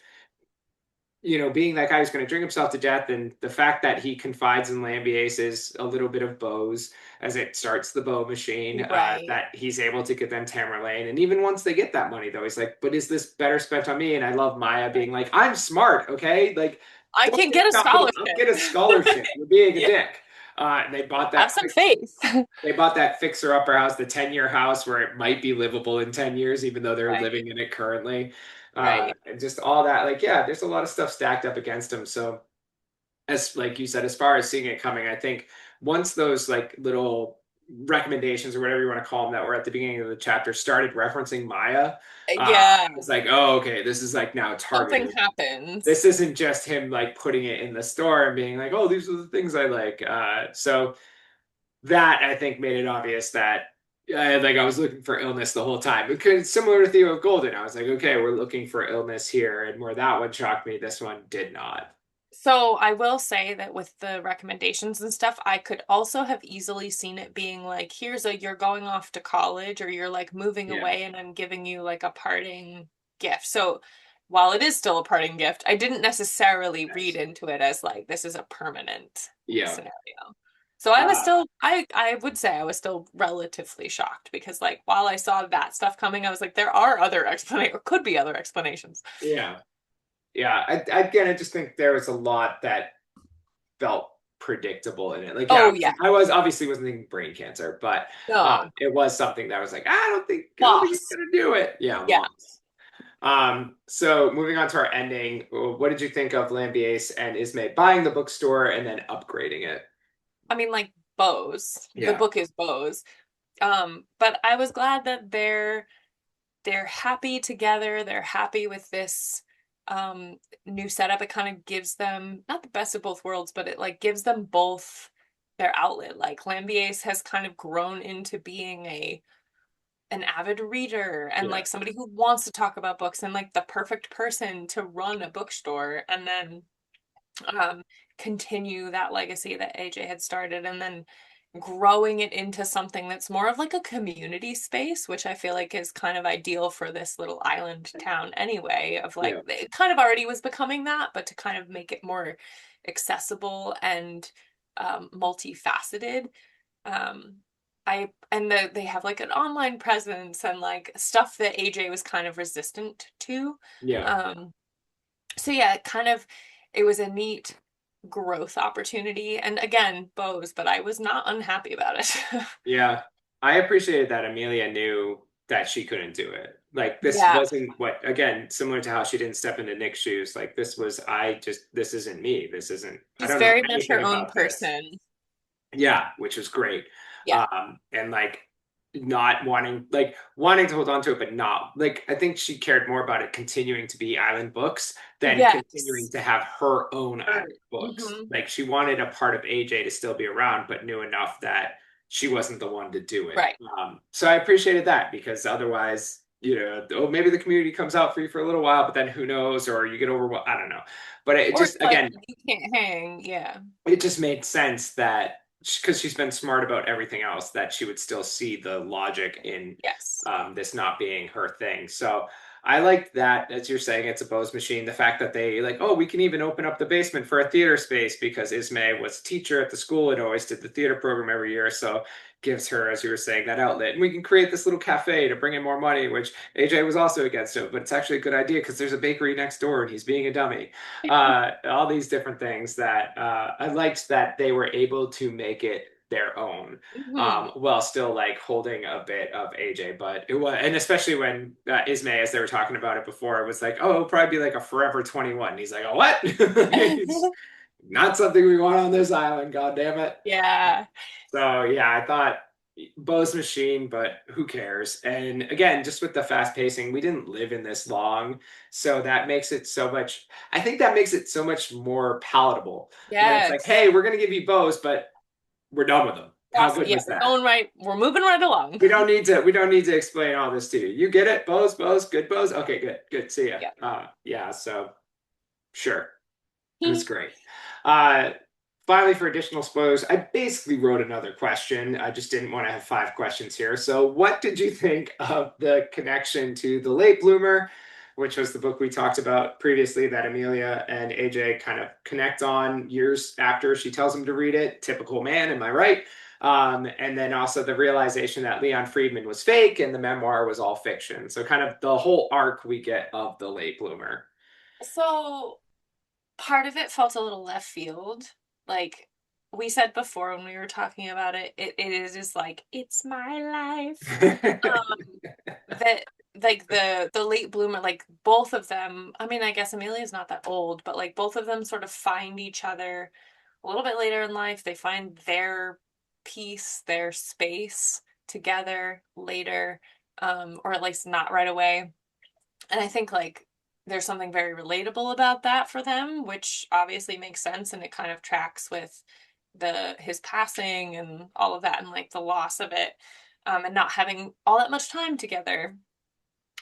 B: being that guy who's going to drink himself to death, and the fact that he confides in Lambiase's a little bit of bows as it starts the bow machine,
C: Right.
B: that he's able to get them Tamerlane. And even once they get that money, though, he's like, but is this better spent on me? And I love Maya being like, I'm smart, okay? Like,
C: I
B: don't
C: can get a
B: tell me, I'll
C: scholarship.
B: get a scholarship. You're being a
C: Yeah.
B: dick. And they bought
C: Have
B: that.
C: some faith.
B: They bought that fixer-upper house, the 10-year house, where it might be livable in 10 years, even though they're
C: Right.
B: living in it currently.
C: Right.
B: And just all that, like, yeah, there's a lot of stuff stacked up against him. So as like you said, as far as seeing it coming, I think once those like little recommendations or whatever you want to call them that were at the beginning of the chapter started referencing Maya,
C: Yeah,
B: it's like, oh, okay, this is like now
C: something
B: targeted. This
C: happens.
B: isn't just him like putting it in the store and being like, oh, these are the things I like. So that I think made it obvious that like I was looking for illness the whole time. Because similar to Theo of Golden, I was like, okay, we're looking for illness here, and where that one shocked me, this one did not.
C: So I will say that with the recommendations and stuff, I could also have easily seen it being like, here's a you're going off to college or you're like moving
B: Yeah.
C: away and I'm giving you like a parting gift. So while it is still a parting gift, I didn't necessarily read
B: Yes.
C: into it as like this is a permanent
B: Yeah.
C: scenario. So I was
B: Uh,
C: still I would say I was still relatively shocked because like while I saw that stuff coming, I was like, there are other explanations or could be other explanations.
B: yeah. Yeah. Again, I just think there was a lot that felt predictable in it. Like, yeah,
C: Oh yeah.
B: I was obviously wasn't thinking brain cancer, but
C: No.
B: it was something that I was like, I don't think he's
C: Loss.
B: gonna do it. Yeah,
C: Yeah.
B: loss. So moving on to our ending, what did you think of Lambiase and Ismay buying the bookstore and then upgrading it?
C: I mean, like Bose. The
B: Yeah,
C: book is Bose. But I was glad that they're happy together. They're happy with this new setup. It kind of gives them not the best of both worlds, but it like gives them both their outlet. Like Lambiase has kind of grown into being a an avid reader and
B: yeah,
C: like somebody who wants to talk about books and like the perfect person to run a bookstore. And then um, continue that legacy that AJ had started and then growing it into something that's more of like a community space, which I feel like is kind of ideal for this little island town anyway, of like
B: yeah,
C: it kind of already was becoming that, but to kind of make it more accessible and multifaceted. Um, they have like an online presence and like stuff that AJ was kind of resistant to.
B: yeah.
C: Um, so yeah, it was a neat growth opportunity. And again, Bose, but I was not unhappy about it.
B: Yeah, I appreciated that Amelia knew that she couldn't do it. Like this
C: Yeah.
B: wasn't what, again, similar to how she didn't step into Nick's shoes. Like this was, this isn't me. This isn't, I
C: She's
B: don't know
C: very much
B: anything
C: her own
B: about this.
C: person.
B: Yeah, which was great.
C: Yeah.
B: And like not wanting to hold on to it, but not like I think she cared more about it continuing to be Island Books than continuing
C: Yes.
B: to have her own
C: Her.
B: Island Books.
C: Hmm.
B: Like she wanted a part of AJ to still be around, but knew enough that she wasn't the one to do it.
C: Right.
B: So I appreciated that because otherwise, oh, maybe the community comes out for you for a little while, but then who knows, or you get over, I don't know. But it
C: Or
B: just,
C: it's like
B: again,
C: you can't hang. Yeah.
B: it just made sense that because she's been smart about everything else, that she would still see the logic in
C: Yes.
B: this not being her thing. So I like that, as you're saying, it's a Bose machine. The fact that they like, oh, we can even open up the basement for a theater space because Ismay was a teacher at the school and always did the theater program every year. So gives her, as you were saying, that outlet. And we can create this little cafe to bring in more money, which AJ was also against it, but it's actually a good idea because there's a bakery next door and he's being a dummy. All these different things that I liked that they were able to make it their own,
C: Hmm.
B: while still like holding a bit of AJ. But it was, and especially when Ismay, as they were talking about it before, it was like, oh, it'll probably be like a Forever 21. And he's like, oh, what? It's not something we want on this island. God damn it.
C: Yeah.
B: So yeah, I thought Bo's machine, but who cares? And again, just with the fast pacing, we didn't live in this long, so that makes it so much. I think that makes it so much more palatable when it's like,
C: Yes.
B: hey, we're gonna give you Bo's, but we're done with them. How
C: Off.
B: good
C: Yeah,
B: was
C: we're
B: that?
C: going right. We're moving right along.
B: We don't need to explain all this to you. You get it? Bo's, good Bo's. Okay, good, good. See ya.
C: Yeah.
B: Yeah. So sure. It was great. Uh, Finally, for additional spoilers, I basically wrote another question. I just didn't want to have five questions here. So, what did you think of the connection to The Late Bloomer, which was the book we talked about previously that Amelia and AJ kind of connect on years after she tells him to read it? Typical man, am I right? And then also the realization that Leon Friedman was fake and the memoir was all fiction. So, kind of the whole arc we get of The Late Bloomer.
C: So part of it felt a little left field. Like we said before when we were talking about it, it is just like, it's my life. Um, that like the late bloomer, like both of them, I mean, I guess Amelia's not that old, but like both of them sort of find each other a little bit later in life. They find their peace, their space together later, or at least not right away. And I think like there's something very relatable about that for them, which obviously makes sense, and it kind of tracks with the his passing and all of that, and like the loss of it, and not having all that much time together.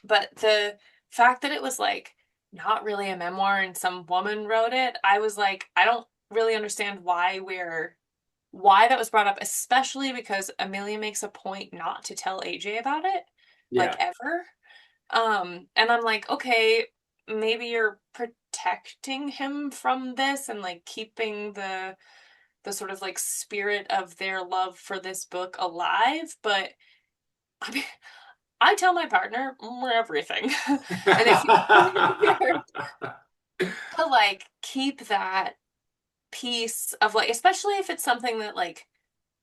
C: But the fact that it was like not really a memoir and some woman wrote it, I was like, I don't really understand why that was brought up, especially because Amelia makes a point not to tell AJ about it, like
B: Yeah.
C: ever. And I'm like, okay, maybe you're protecting him from this and like keeping the sort of like spirit of their love for this book alive, but I mean, I tell my partner everything. And it feels weird to like keep that piece of like, especially if it's something that like,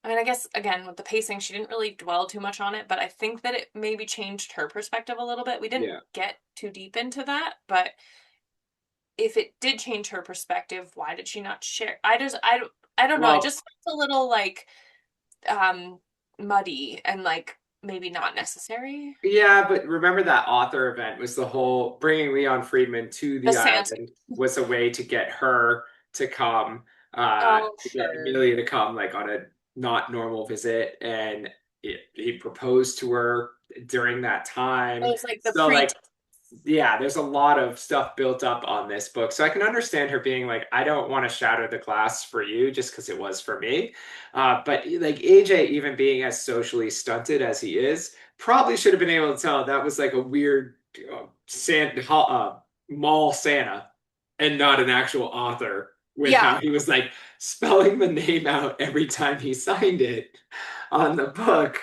C: I mean, I guess again with the pacing, she didn't really dwell too much on it, but I think that it maybe changed her perspective a little bit. We didn't
B: Yeah.
C: get too deep into that, but if it did change her perspective, why did she not share? I don't know. It
B: Well,
C: just felt a little like um muddy and like maybe not necessary.
B: yeah, but remember that author event was the whole bringing Leon Friedman to
C: The
B: the
C: Santa.
B: island was a way to get her to come,
C: Oh,
B: to get
C: sure.
B: Amelia to come like on a not normal visit, and he proposed to her during that
C: It
B: time.
C: was like the
B: So
C: pre.
B: like yeah, there's a lot of stuff built up on this book. So I can understand her being like, I don't want to shatter the glass for you just because it was for me. But like AJ, even being as socially stunted as he is, probably should have been able to tell that was like a weird mall Santa and not an actual author with how
C: Yeah.
B: he was like spelling the name out every time he signed it on the book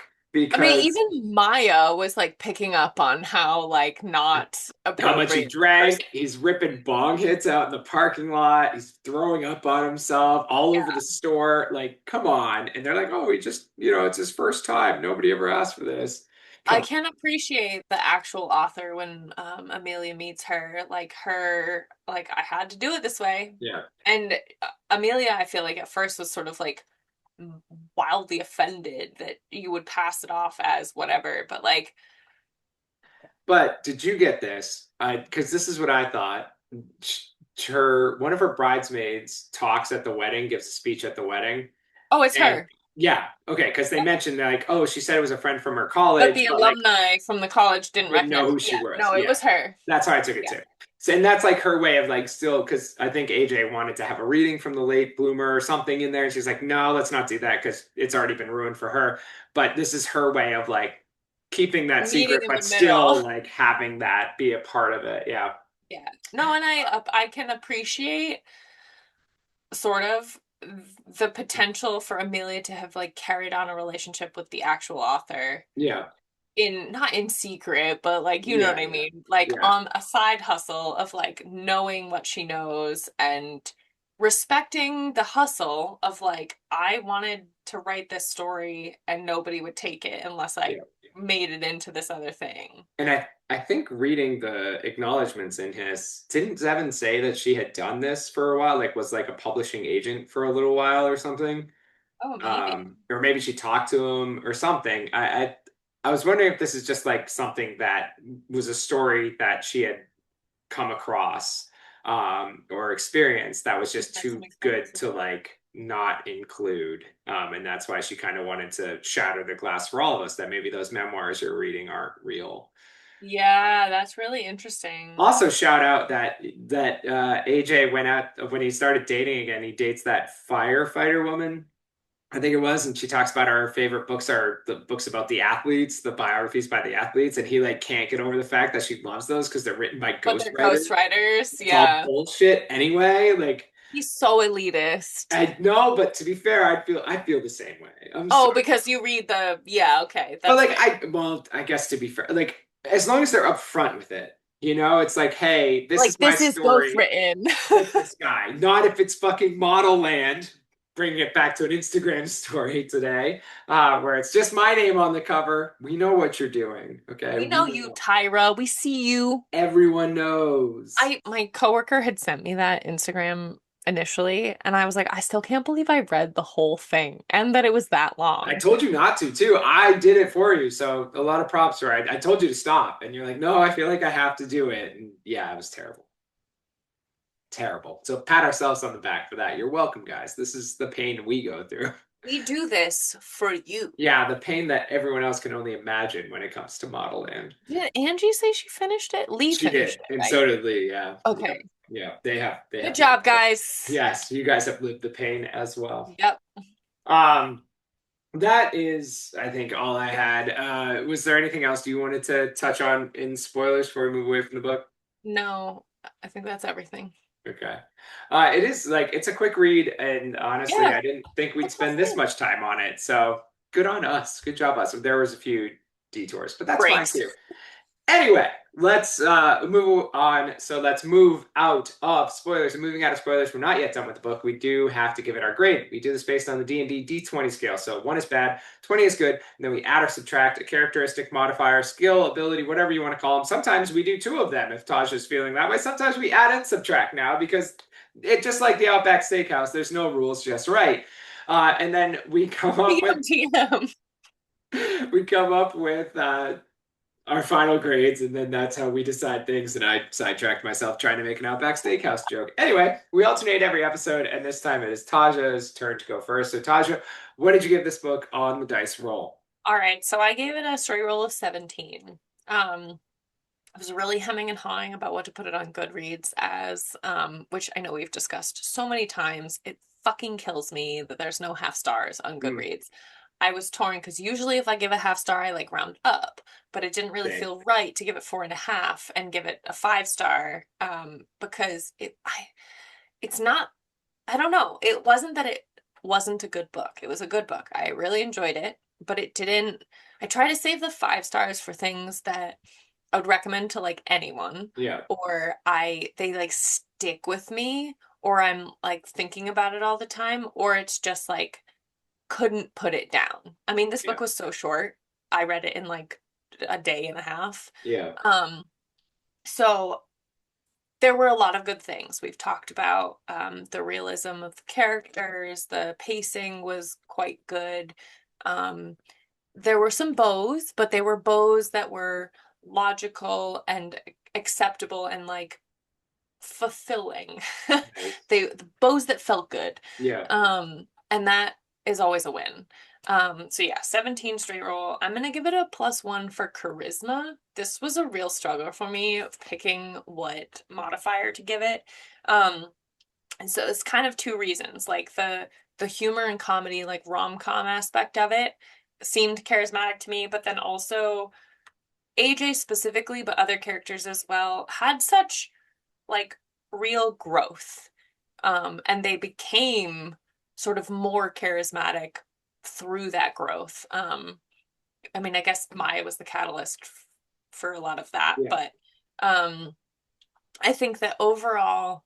C: I mean,
B: because
C: even Maya was like picking up on how like not
B: how much he
C: appropriate the person.
B: drank. He's ripping bong hits out in the parking lot. He's throwing up on himself all over the store. Like, come on. And they're like, oh, he just, it's his first time. Nobody ever asked for this.
C: I
B: Come on.
C: can appreciate the actual author when Amelia meets her, like I had to do it this way.
B: Yeah.
C: And Amelia, I feel like at first was sort of like wildly offended that you would pass it off as whatever, but like,
B: But did you get this? Because this is what I thought. One of her bridesmaids talks at the wedding, gives a speech at the wedding.
C: oh, it's
B: And
C: her.
B: yeah, okay, because they
C: Yeah.
B: mentioned like, oh, she said it was a friend from her
C: But
B: college,
C: the
B: but like
C: alumni from the college didn't
B: didn't know
C: recognize.
B: who she
C: Yeah,
B: was.
C: no, it
B: Yeah.
C: was her.
B: That's how I took it
C: Yeah.
B: too. So, and that's like her way of like still, because I think AJ wanted to have a reading from the late bloomer or something in there. And she's like, no, let's not do that because it's already been ruined for her. But this is her way of like keeping that
C: Meeting
B: secret,
C: in
B: but
C: the middle.
B: still like having that be a part of it. Yeah.
C: Yeah. No, and I can appreciate sort of the potential for Amelia to have like carried on a relationship with the actual author
B: Yeah.
C: in not in secret, but like you know
B: Yeah.
C: what I
B: Yeah.
C: mean, like
B: Yeah.
C: on a side hustle of like knowing what she knows and respecting the hustle of like I wanted to write this story and nobody would take it unless I
B: Yeah.
C: made it into this other thing.
B: And I think reading the acknowledgments in his, didn't Zevin say that she had done this for a while, like was like a publishing agent for a little while or something?
C: Oh, maybe.
B: Or maybe she talked to him or something. I was wondering if this is just like something that was a story that she had come across or experienced that was just
C: That
B: too
C: makes
B: good
C: sense.
B: to like not include. And that's why she kind of wanted to shatter the glass for all of us that maybe those memoirs you're reading aren't real.
C: Yeah, that's really interesting.
B: Also, shout out that AJ went out when he started dating again. He dates that firefighter woman, I think it was, and she talks about our favorite books are the books about the athletes, the biographies by the athletes, and he like can't get over the fact that she loves those because they're written by
C: But they're
B: ghostwriters.
C: ghostwriters,
B: It's all
C: yeah.
B: bullshit anyway. Like
C: He's so elitist.
B: I know, but to be fair, I feel the same way. I'm
C: Oh,
B: sorry,
C: because you read the, yeah, okay,
B: but
C: that's
B: like
C: fair.
B: I guess to be fair, like as long as they're upfront with it, it's like, hey, this
C: Like
B: is my
C: this is
B: story
C: ghostwritten.
B: with this guy. Not if it's fucking model land. bringing it back to an Instagram story today, where it's just my name on the cover. We know what you're doing, okay?
C: We know you, Tyra. We see you.
B: Everyone knows.
C: My coworker had sent me that Instagram initially, and I was like, I still can't believe I read the whole thing and that it was that
B: I
C: long.
B: told you not to, too. I did it for you, so a lot of props, right? I told you to stop, and you're like, no, I feel like I have to do it. And yeah, it was terrible. Terrible. So pat ourselves on the back for that. You're welcome, guys. This is the pain we go through.
C: We do this for you.
B: Yeah, the pain that everyone else can only imagine when it comes to Model Land.
C: Did Angie say she finished it? Lee
B: She
C: finished
B: did,
C: it,
B: and
C: right?
B: so did Lee. Yeah,
C: Okay.
B: yeah. They
C: Good
B: have
C: job,
B: lived it.
C: guys.
B: Yes, you guys have lived the pain as well.
C: Yep.
B: Um, that is, I think, all I had. Was there anything else you wanted to touch on in spoilers before we move away from the book?
C: No, I think that's everything.
B: Okay. It is like it's a quick read, and honestly,
C: Yeah,
B: I didn't think we'd
C: that's my
B: spend this
C: thing.
B: much time on it. So good on us. Good job, us. There was a few detours, but that's fine
C: Breaks.
B: too. Anyway, let's move on. So let's move out of spoilers. And moving out of spoilers, we're not yet done with the book. We do have to give it our grade. We do this based on the D&D D20 scale. So 1 is bad, 20 is good, and then we add or subtract a characteristic, modifier, skill, ability, whatever you want to call them. Sometimes we do 2 of them if Tasha's feeling that way. Sometimes we add and subtract now because it just like the Outback Steakhouse, there's no rules, just right. And then we come up with
C: TM.
B: we come up with our final grades, and then that's how we decide things. And I sidetracked myself trying to make an Outback Steakhouse joke. Anyway, we alternate every episode, and this time it is Taja's turn to go first. So, Taja, what did you give this book on the dice roll?
C: All right, so I gave it a story roll of 17. I was really hemming and hawing about what to put it on Goodreads as, which I know we've discussed so many times. It fucking kills me that there's no half stars on
B: Mm,
C: Goodreads. I was torn because usually if I give a half star, I like round up, but it didn't really
B: same.
C: feel right to give it 4.5 and give it a 5 star, because it's not, I don't know. It wasn't that it wasn't a good book. It was a good book. I really enjoyed it, but it didn't. I try to save the 5 stars for things that I would recommend to like anyone,
B: Yeah,
C: or they like stick with me, or I'm like thinking about it all the time, or it's just like couldn't put it down. I mean, this
B: yeah,
C: book was so short. I read it in like a day and a half.
B: yeah,
C: Um, so there were a lot of good things. We've talked about the realism of the characters, the pacing was quite good. Um, there were some bows, but they were bows that were logical and acceptable and like fulfilling.
B: nice.
C: The bows that felt good.
B: Yeah,
C: And that is always a win. So yeah, 17 straight roll. I'm gonna give it a +1 for charisma. This was a real struggle for me of picking what modifier to give it. And so it's kind of 2 reasons. Like the humor and comedy, like rom-com aspect of it seemed charismatic to me, but then also AJ specifically, but other characters as well, had such like real growth. And they became sort of more charismatic through that growth. I mean, I guess Maya was the catalyst for a lot of that,
B: yeah,
C: but I think that overall,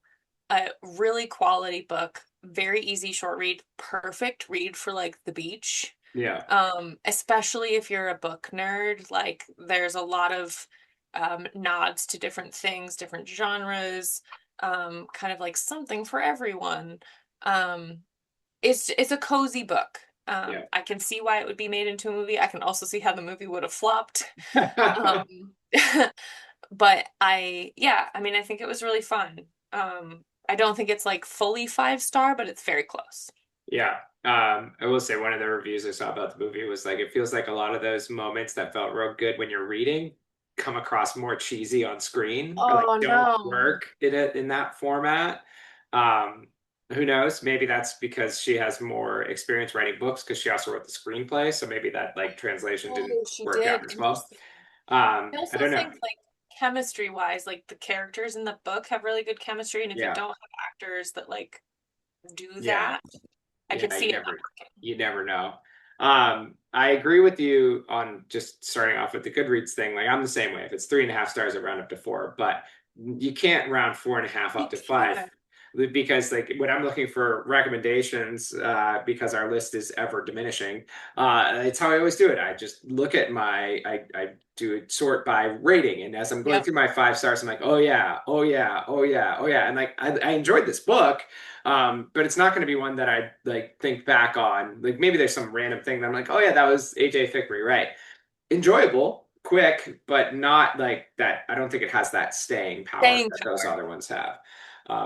C: a really quality book, very easy short read, perfect read for like the beach.
B: yeah,
C: Especially if you're a book nerd, like there's a lot of nods to different things, different genres, kind of like something for everyone. Um, it's a cozy book.
B: yeah.
C: I can see why it would be made into a movie. I can also see how the movie would have flopped. Um, but yeah, I mean, I think it was really fun. I don't think it's like fully 5 star, but it's very close.
B: Yeah. I will say one of the reviews I saw about the movie was like it feels like a lot of those moments that felt real good when you're reading come across more cheesy on screen or like
C: Oh
B: don't
C: no.
B: work in that format. Um, who knows? Maybe that's because she has more experience writing books because she also wrote the screenplay, so maybe that like translation didn't
C: Oh, she
B: work out
C: did.
B: as well.
C: Interesting. I
B: I
C: also
B: don't know.
C: think like chemistry wise, like the characters in the book have really good chemistry, and if you
B: Yeah.
C: don't have actors that like do
B: Yeah.
C: that, I could
B: Yeah,
C: see it not working.
B: you never know. I agree with you on just starting off with the Goodreads thing. Like I'm the same way. If it's 3.5 stars, I round up to 4, but you can't round 4.5
C: You
B: up to 5.
C: can't.
B: because like when I'm looking for recommendations, because our list is ever diminishing, it's how I always do it. I just look at I do it sort by rating, and as I'm going
C: Yep.
B: through my 5 stars, I'm like, oh yeah, oh yeah, oh yeah, oh yeah, and like I enjoyed this book. But it's not going to be one that I like think back on. Like maybe there's some random thing that I'm like, oh yeah, that was A.J. Fikry, right? Enjoyable, quick, but not like that. I don't think it has that staying power
C: Staying
B: that those
C: power.
B: other ones have.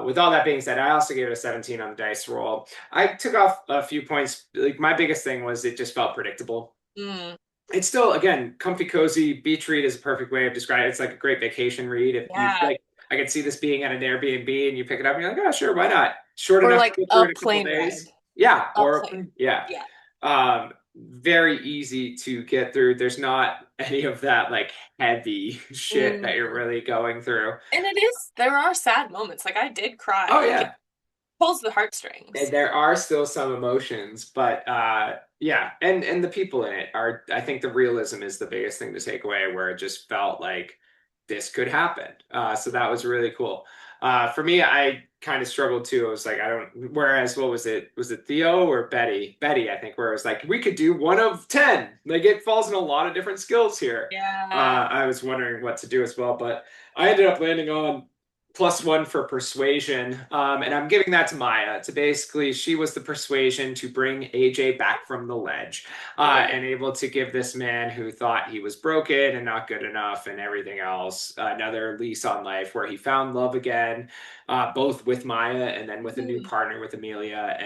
B: With all that being said, I also gave it a 17 on the dice roll. I took off a few points. Like my biggest thing was it just felt predictable.
C: Mm,
B: It's still, again, comfy, cozy. Beach read is a perfect way of describing it. It's like a great vacation read. If you
C: yeah.
B: like, I could see this being at an Airbnb and you pick it up and you're like, oh, sure, why not? Short
C: Or
B: enough to
C: like
B: get through
C: a
B: in a couple
C: plane ride.
B: days. Yeah,
C: A
B: or
C: plane.
B: yeah.
C: Yeah.
B: Very easy to get through. There's not any of that like heavy shit that you're
C: Mm.
B: really going through.
C: And there are sad moments. Like I did cry.
B: Oh
C: Like it
B: yeah.
C: pulls the heartstrings.
B: And there are still some emotions, but yeah, and the people in it are, I think the realism is the biggest thing to take away, where it just felt like this could happen. So that was really cool. For me, I kind of struggled too. I was like, I don't, whereas what was it? Was it Theo or Betty? Betty, I think, where it was like, we could do one of 10. Like it falls in a lot of different skills here.
C: Yeah.
B: I was wondering what to do as well, but I ended up landing on +1 for persuasion. And I'm giving that to Maya. To basically, she was the persuasion to bring AJ back from the ledge,
C: Right.
B: and able to give this man who thought he was broken and not good enough and everything else another lease on life, where he found love again, both with Maya and then with a new
C: Mm.
B: partner with Amelia,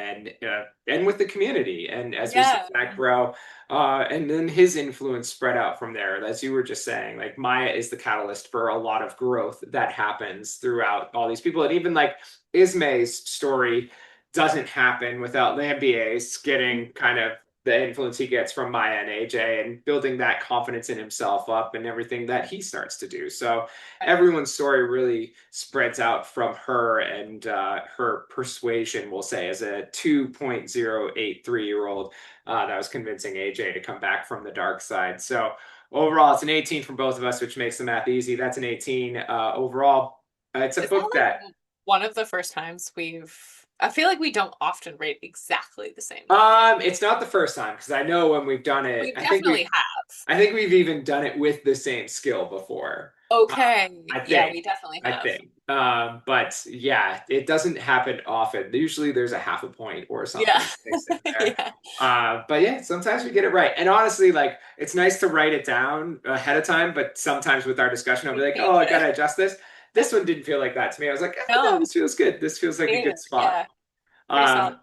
B: and with the community. And as we see
C: Yeah.
B: that grow, and then his influence spread out from there. As you were just saying, like Maya is the catalyst for a lot of growth that happens throughout all these people. And even like Ismay's story doesn't happen without Lambier's getting kind of the influence he gets from Maya and AJ and building that confidence in himself up and everything that he starts to do. So everyone's story really spreads out from her, and her persuasion, we'll say, as a 2.083-year-old that was convincing AJ to come back from the dark side. So overall, it's an 18 from both of us, which makes the math easy. That's an 18 overall. It's a
C: Is that
B: book that
C: like one of the first times I feel like we don't often rate exactly the same book.
B: it's not the first time, because I know when we've done it,
C: We definitely have.
B: I think we've even done it with the same skill before. Uh,
C: Okay.
B: I
C: Yeah,
B: think.
C: we definitely
B: I
C: have.
B: think. But yeah, it doesn't happen often. Usually there's a half a point or
C: Yeah.
B: something mixed in there.
C: Yeah.
B: But yeah, sometimes we get it right. And honestly, like it's nice to write it down ahead of time, but sometimes with our discussion, I'll be
C: We
B: like, oh,
C: change
B: I
C: it.
B: gotta adjust this. This one didn't feel like that to me. I was like, no,
C: No,
B: this feels good. This feels like a
C: me
B: good
C: either.
B: spot.
C: Yeah. Pretty solid.
B: Um,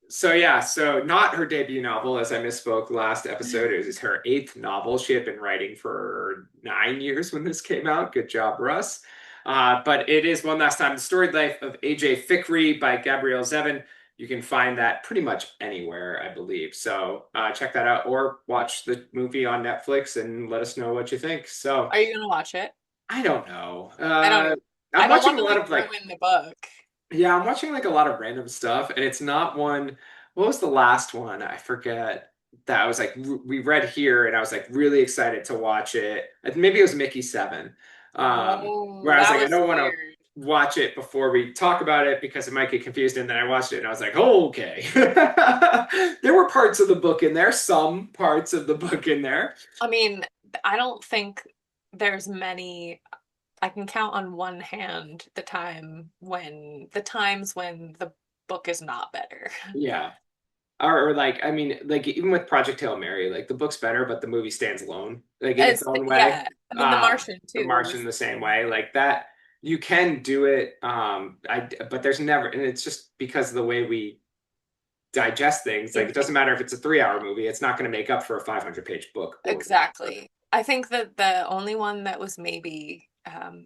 B: so yeah, so not her debut novel, as I misspoke last episode. It was her eighth novel. She had been writing for 9 years when this came out. Good job, Russ. But it is one last time, The Storied Life of A.J. Fikry by Gabrielle Zevin. You can find that pretty much anywhere, I believe. So check that out, or watch the movie on Netflix and let us know what you think. So
C: Are you gonna watch it?
B: I don't know.
C: I don't even. I
B: I'm
C: don't
B: watching
C: want
B: a
C: to
B: lot
C: like
B: of like
C: ruin the book.
B: yeah, I'm watching like a lot of random stuff, and it's not one. What was the last one? I forget. That I was like, we read here, and I was like really excited to watch it. Maybe it was Mickey 7,
C: Oh,
B: where I was
C: that
B: like, I
C: was
B: don't want to
C: weird.
B: watch it before we talk about it because it might get confused. And then I watched it, and I was like, oh, okay. There were parts of the book in there, some parts of the book in there.
C: I mean, I don't think there's many. I can count on one hand the times when the book is not better.
B: Yeah. Or like, I mean, like even with Project Hail Mary, like the book's better, but the movie stands alone, like in its own way.
C: Yeah. I mean, The Martian
B: The
C: too
B: Martian
C: was
B: the
C: the
B: same
C: same
B: way,
C: way.
B: like that. You can do it. But there's never, and it's just because of the way we digest things. Like it doesn't matter if it's a 3 hour movie, it's not going to make up for a 500-page book overall.
C: Exactly. I think that the only one that was maybe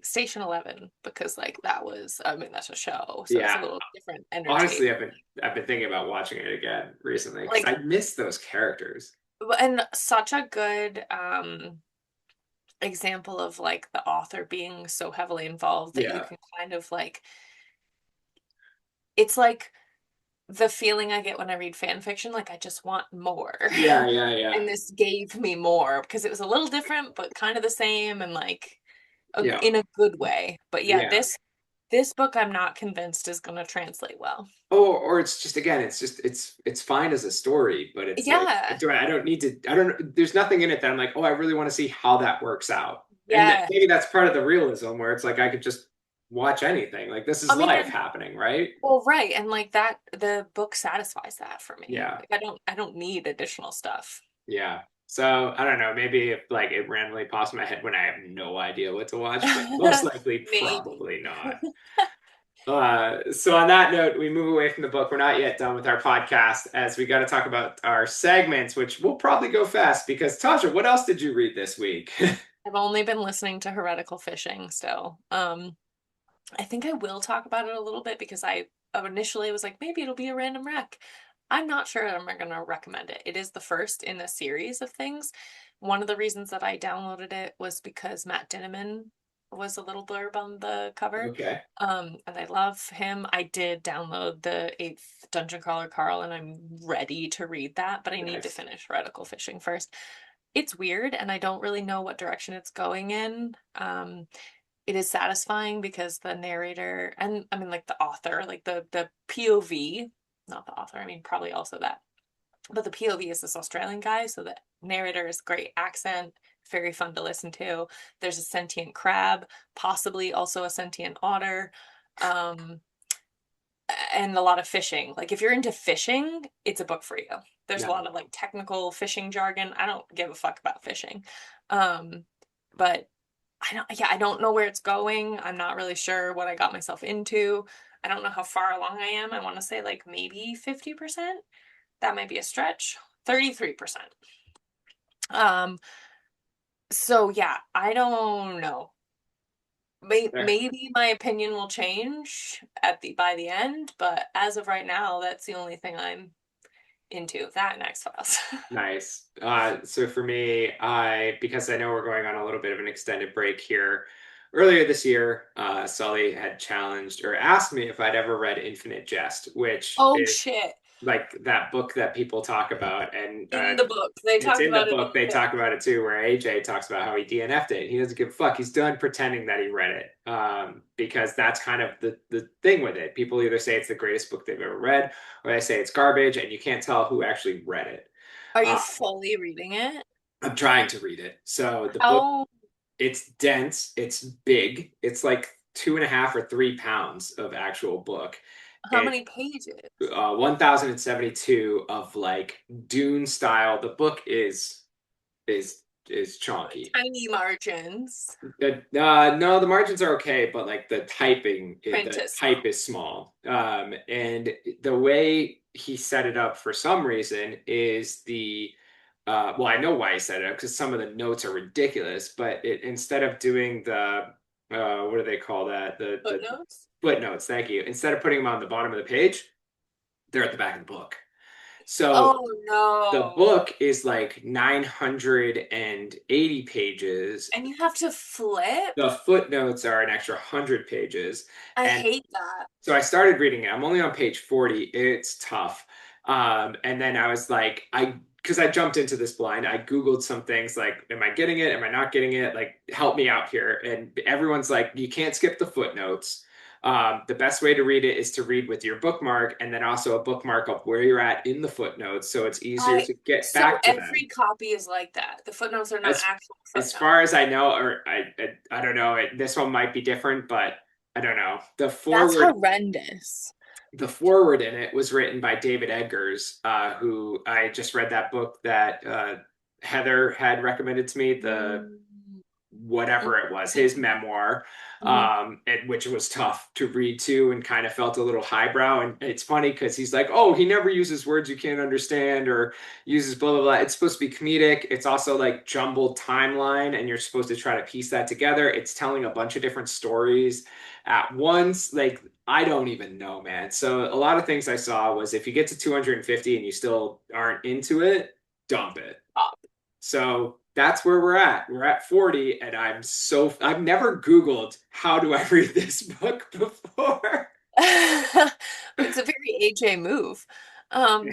C: Station 11 because like that was I mean that's a show, so it's a
B: Yeah.
C: little different
B: Honestly,
C: entertainment.
B: I've been thinking about watching it again recently because
C: Like
B: I miss those characters.
C: and such a good example of like the author being so heavily involved that you
B: Yeah.
C: can kind of like it's like the feeling I get when I read fan fiction, like I just want more.
B: Yeah, yeah, yeah.
C: And this gave me more because it was a little different, but kind of the same and like
B: Yeah.
C: in a good way. But yeah,
B: Yeah.
C: This book I'm not convinced is going to translate well.
B: or it's just again, it's fine as a story, but it's like
C: Yeah.
B: I don't need to. I don't. There's nothing in it that I'm like, oh, I really want to see how that works out. And
C: Yeah.
B: maybe that's part of the realism where it's like I could just watch anything. Like this is
C: I mean,
B: life happening, right?
C: well, right. And like that, the book satisfies that for me.
B: Yeah.
C: Like I don't need additional stuff.
B: Yeah. So I don't know. Maybe if like it randomly pops in my head when I have no idea what to watch, but most likely
C: Maybe.
B: probably not. So on that note, we move away from the book. We're not yet done with our podcast as we got to talk about our segments, which will probably go fast because Tasha, what else did you read this week?
C: I've only been listening to Heretical Fishing still. I think I will talk about it a little bit because I initially was like, maybe it'll be a random rec. I'm not sure I'm going to recommend it. It is the first in a series of things. One of the reasons that I downloaded it was because Matt Dinniman was a little blurb on the cover.
B: Okay.
C: And I love him. I did download the eighth Dungeon Crawler Carl, and I'm ready to read that, but I need to
B: Nice.
C: finish Radical Fishing first. It's weird, and I don't really know what direction it's going in. It is satisfying because the narrator, and I mean like the author, like the POV, not the author, I mean probably also that, but the POV is this Australian guy, so the narrator is great accent, very fun to listen to. There's a sentient crab, possibly also a sentient otter, um, and a lot of fishing. Like if you're into fishing, it's a book for you. There's a
B: No.
C: lot of like technical fishing jargon. I don't give a fuck about fishing. Um, but I don't know where it's going. I'm not really sure what I got myself into. I don't know how far along I am. I want to say like maybe 50%. That might be a stretch. 33%. Um, so yeah, I don't know.
B: There.
C: Maybe my opinion will change at the by the end, but as of right now, that's the only thing I'm into. That and X-Files.
B: Nice. So for me, because I know we're going on a little bit of an extended break here. Earlier this year, Sully had challenged or asked me if I'd ever read Infinite Jest, which
C: Oh
B: is
C: shit.
B: like that book that people talk about, and
C: In the book. They
B: it's
C: talk
B: in the
C: about it in
B: book. They
C: the book.
B: talk about it too, where AJ talks about how he DNF'd it. He doesn't give a fuck. He's done pretending that he read it, because that's kind of the thing with it. People either say it's the greatest book they've ever read, or they say it's garbage, and you can't tell who actually read it.
C: Are you
B: Uh,
C: fully reading it?
B: I'm trying to read it. So the book,
C: How
B: it's dense, it's big, it's like 2.5 or 3 pounds of actual book.
C: how many pages?
B: 1072 of like Dune style. The book is is chunky.
C: Tiny margins.
B: No, the margins are okay, but like
C: Print
B: the
C: is
B: type
C: small.
B: is small. And the way he set it up for some reason is well, I know why he set it up because some of the notes are ridiculous, but instead of doing what do they call that? The
C: Footnotes?
B: footnotes, thank you. Instead of putting them on the bottom of the page, they're at the back of the book. So
C: Oh
B: the
C: no.
B: book is like 980 pages.
C: And you have to flip?
B: The footnotes are an extra 100 pages.
C: I
B: And
C: hate that.
B: so I started reading it. I'm only on page 40. It's tough. And then I was like, because I jumped into this blind, I Googled some things like, am I getting it? Am I not getting it? Like, help me out here. And everyone's like, you can't skip the footnotes. The best way to read it is to read with your bookmark and then also a bookmark of where you're at in the footnotes. So it's easier
C: I
B: to get
C: so
B: back to
C: every
B: them.
C: copy is like that. The footnotes are not
B: As
C: actual
B: as
C: footnotes.
B: far as I know, or I don't know, this one might be different, but I don't know.
C: That's horrendous.
B: The forward in it was written by David Eggers, who I just read that book that Heather had recommended to me, the
C: Mm.
B: whatever it was, his memoir,
C: Mhm.
B: which was tough to read too and kind of felt a little highbrow. And it's funny because he's like, oh, he never uses words you can't understand or uses blah, blah, blah. It's supposed to be comedic. It's also like jumbled timeline, and you're supposed to try to piece that together. It's telling a bunch of different stories at once. Like, I don't even know, man. So a lot of things I saw was if you get to 250 and you still aren't into it, dump it. So that's where we're at. We're at 40, and I've never Googled how do I read this book before.
C: It's a very AJ move. Um,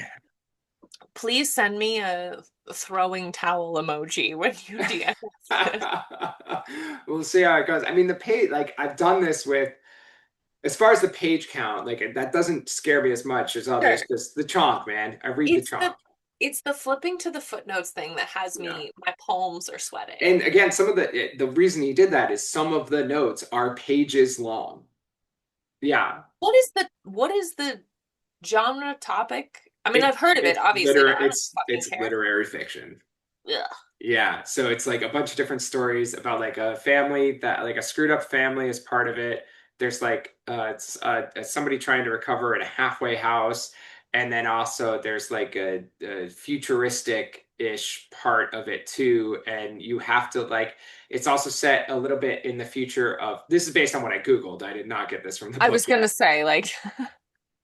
C: please send me a throwing towel emoji when you DNF this.
B: We'll see how it goes. I mean, the page, like I've done this with as far as the page count, like that doesn't scare me as much as others
C: Sure.
B: because the chonk, man. I read the
C: It's
B: chonk.
C: the it's the flipping to the footnotes thing that has
B: Yeah.
C: me, my palms are sweating.
B: And again, some of the reason he did that is some of the notes are pages long. Yeah.
C: What is the genre topic? I mean, I've heard of it, obviously. I don't fucking
B: It's
C: care.
B: literary fiction.
C: Yeah.
B: Yeah, so it's like a bunch of different stories about like a family that like a screwed up family is part of it. There's like it's somebody trying to recover in a halfway house, and then also there's like a futuristic-ish part of it too, and you have to like it's also set a little bit in the future of this is based on what I Googled. I did not get this from the
C: I
B: book
C: was gonna
B: yet.
C: say, like,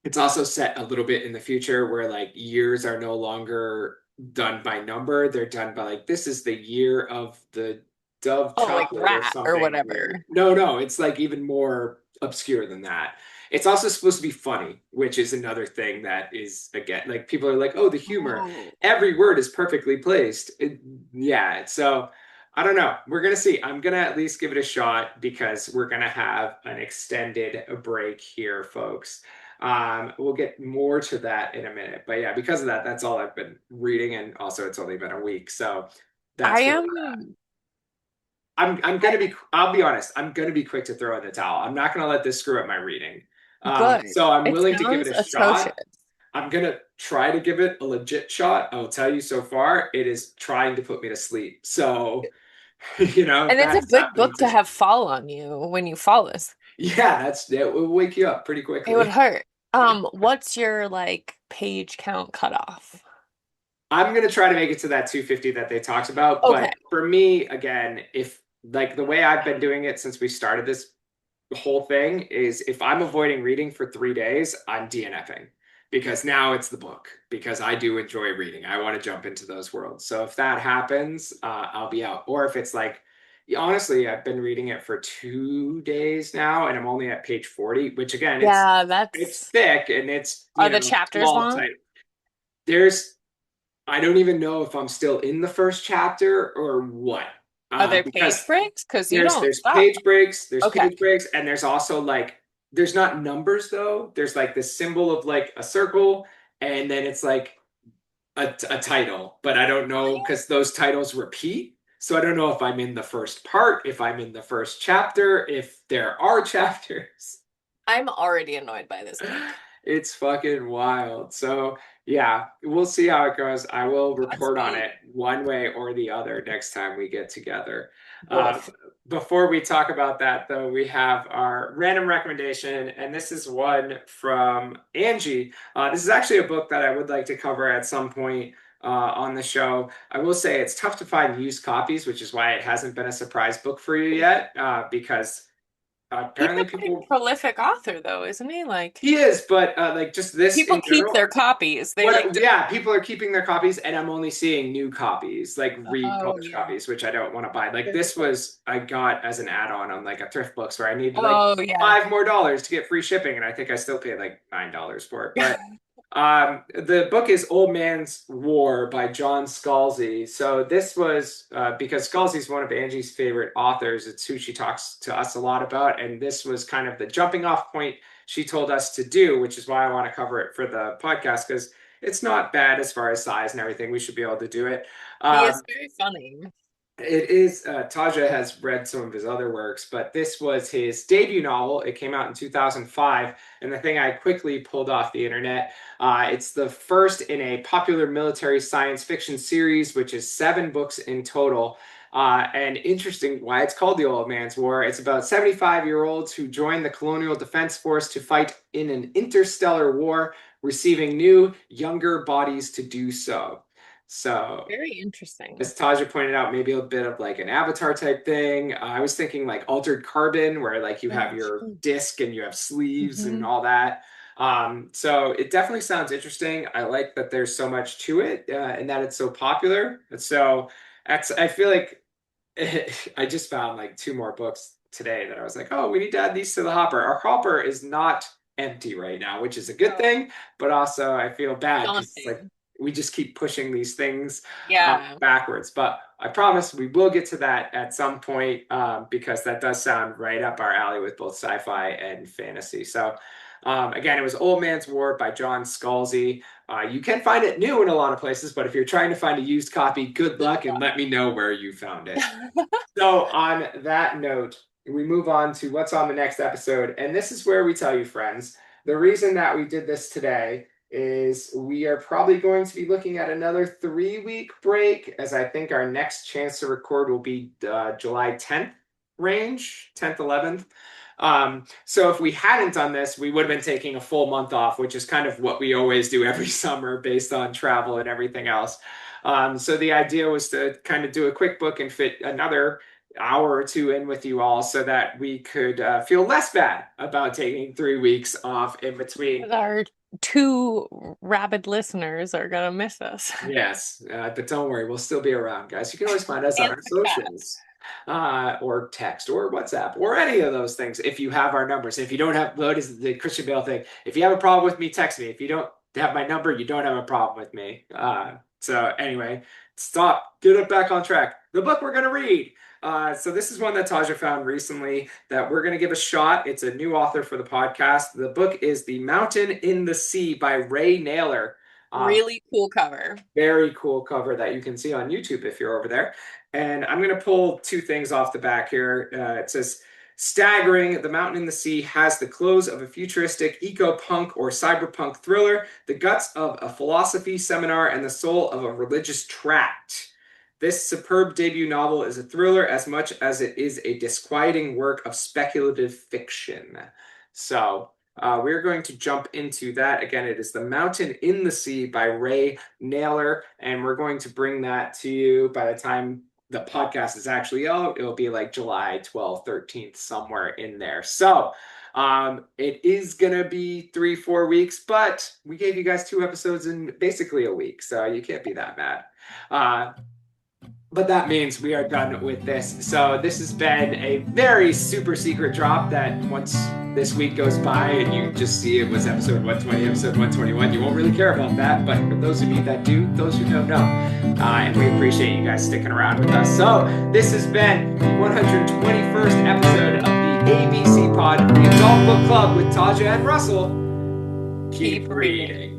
B: It's also set a little bit in the future where like years are no longer done by number. They're done by like this is the year of the Dove
C: oh, like
B: chocolate or
C: rat or
B: something weird.
C: whatever.
B: No, it's like even more obscure than that. It's also supposed to be funny, which is another thing that is again like people are like, oh, the humor.
C: Oh.
B: Every word is perfectly placed. Yeah, so I don't know. We're gonna see. I'm gonna at least give it a shot because we're gonna have an extended break here, folks. We'll get more to that in a minute. But yeah, because of that, that's all I've been reading, and also it's only been a week, so
C: I
B: that's where we're at.
C: am
B: I'm gonna be. I'll be honest. I'm gonna be quick to throw in the towel. I'm not gonna let this screw up my reading.
C: good.
B: So I'm
C: It
B: willing to give it
C: sounds
B: a
C: atrocious.
B: shot. I'm gonna try to give it a legit shot. I will tell you so far, it is trying to put me to sleep. So,
C: And it's
B: that
C: a
B: is
C: good
B: happening
C: book to
B: too.
C: have fall on you when you fall this.
B: Yeah, that will wake you up pretty
C: It would
B: quickly.
C: hurt. What's your like page count cutoff?
B: I'm gonna try to make it to that 250 that they talked about,
C: Okay.
B: but for me, again, if like the way I've been doing it since we started this whole thing is if I'm avoiding reading for 3 days, I'm DNFing because now it's the book because I do enjoy reading. I want to jump into those worlds. So if that happens, I'll be out. Or if it's like, honestly, I've been reading it for 2 days now and I'm only at page 40, which again,
C: Yeah,
B: it's
C: that's
B: thick and it's,
C: are the chapters
B: small
C: long?
B: type. There's I don't even know if I'm still in the first chapter or what.
C: Are there page
B: Because
C: breaks? Because you
B: there's
C: don't stop.
B: there's
C: Okay.
B: page breaks, and there's also like there's not numbers though. There's like this symbol of like a circle, and then it's like a title, but I don't know because those titles repeat. So I don't know if I'm in the first part, if I'm in the first chapter, if there are chapters.
C: I'm already annoyed by this book.
B: It's fucking wild. So, yeah, we'll see how it goes. I will report on
C: Godspeed.
B: it one way or the other next time we get together. Uh,
C: Woof.
B: Before we talk about that, though, we have our random recommendation, and this is one from Angie. This is actually a book that I would like to cover at some point on the show. I will say it's tough to find used copies, which is why it hasn't been a surprise book for you yet, because
C: He's a
B: apparently
C: pretty
B: people
C: prolific author, though, isn't he? Like,
B: he is, but like just this
C: people
B: in
C: keep
B: general.
C: their copies. They like
B: What?
C: to.
B: Yeah, people are keeping their copies, and I'm only seeing new copies, like
C: Oh,
B: republished
C: yeah.
B: copies, which I don't want to buy. Like
C: Very
B: this
C: good.
B: was I got as an add-on on like a thrift books where I needed like
C: Oh, yeah.
B: $5 more to get free shipping, and I think I still paid like $9 for it. But the book is Old Man's War by John Scalzi. So this was because Scalzi is one of Angie's favorite authors. It's who she talks to us a lot about, and this was kind of the jumping off point she told us to do, which is why I want to cover it for the podcast because it's not bad as far as size and everything. We should be able to do it.
C: He is
B: Um,
C: very funny.
B: it is, Taja has read some of his other works, but this was his debut novel. It came out in 2005. And the thing I quickly pulled off the internet, it's the first in a popular military science fiction series, which is 7 books in total. And interesting why it's called The Old Man's War. It's about 75-year-olds who join the Colonial Defense Force to fight in an interstellar war, receiving new, younger bodies to do so. So
C: Very interesting.
B: as Taja pointed out, maybe a bit of like an Avatar type thing. I was thinking like Altered Carbon, where like you have your disc and you have sleeves and
C: Mhm.
B: all that. So it definitely sounds interesting. I like that there's so much to it and that it's so popular. And so I feel like I just found like 2 more books today that I was like, oh, we need to add these to the hopper. Our hopper is not empty right now, which is a good
C: Oh,
B: thing, but also I feel bad because it's like
C: daunting.
B: we just keep pushing these things
C: Yeah.
B: backwards. But I promise we will get to that at some point, because that does sound right up our alley with both sci-fi and fantasy. So again, it was Old Man's War by John Scalzi. You can find it new in a lot of places, but if you're trying to find a used copy, good luck, and let me know where you found it. So on that note, we move on to what's on the next episode. And this is where we tell you, friends, the reason that we did this today is we are probably going to be looking at another 3-week break, as I think our next chance to record will be July 10th range, 10th, 11th. So if we hadn't done this, we would have been taking a full month off, which is kind of what we always do every summer based on travel and everything else. So the idea was to kind of do a quick book and fit another hour or two in with you all so that we could feel less bad about taking 3 weeks off in between.
C: Our 2 rabid listeners are gonna miss us.
B: Yes, but don't worry, we'll still be around, guys. You can always find us on our socials, or text, or WhatsApp, or any of those things if you have our numbers. If you don't have, what is the Christian Bale thing? If you have a problem with me, text me. If you don't have my number, you don't have a problem with me. So anyway, get it back on track. The book we're going to read. So this is one that Taja found recently that we're going to give a shot. It's a new author for the podcast. The book is The Mountain in the Sea by Ray Naylor.
C: Really cool cover.
B: Very cool cover that you can see on YouTube if you're over there. And I'm going to pull 2 things off the back here. It says, staggering, The Mountain in the Sea has the clothes of a futuristic eco-punk or cyberpunk thriller, the guts of a philosophy seminar, and the soul of a religious tract. This superb debut novel is a thriller as much as it is a disquieting work of speculative fiction. So we're going to jump into that. Again, it is The Mountain in the Sea by Ray Naylor, and we're going to bring that to you by the time the podcast is actually out. It'll be like July 12th, 13th, somewhere in there. So it is going to be 3-4 weeks, but we gave you guys 2 episodes in basically a week, so you can't be that mad. But that means we are done with this. So this has been a very super secret drop that once this week goes by and you just see it was episode 120, episode 121, you won't really care about that. But for those of you that do, those who don't know. And we appreciate you guys sticking around with us. So this has been the 121st episode of the ABC Pod, the Adult Book Club with Taja and Russell. Keep reading.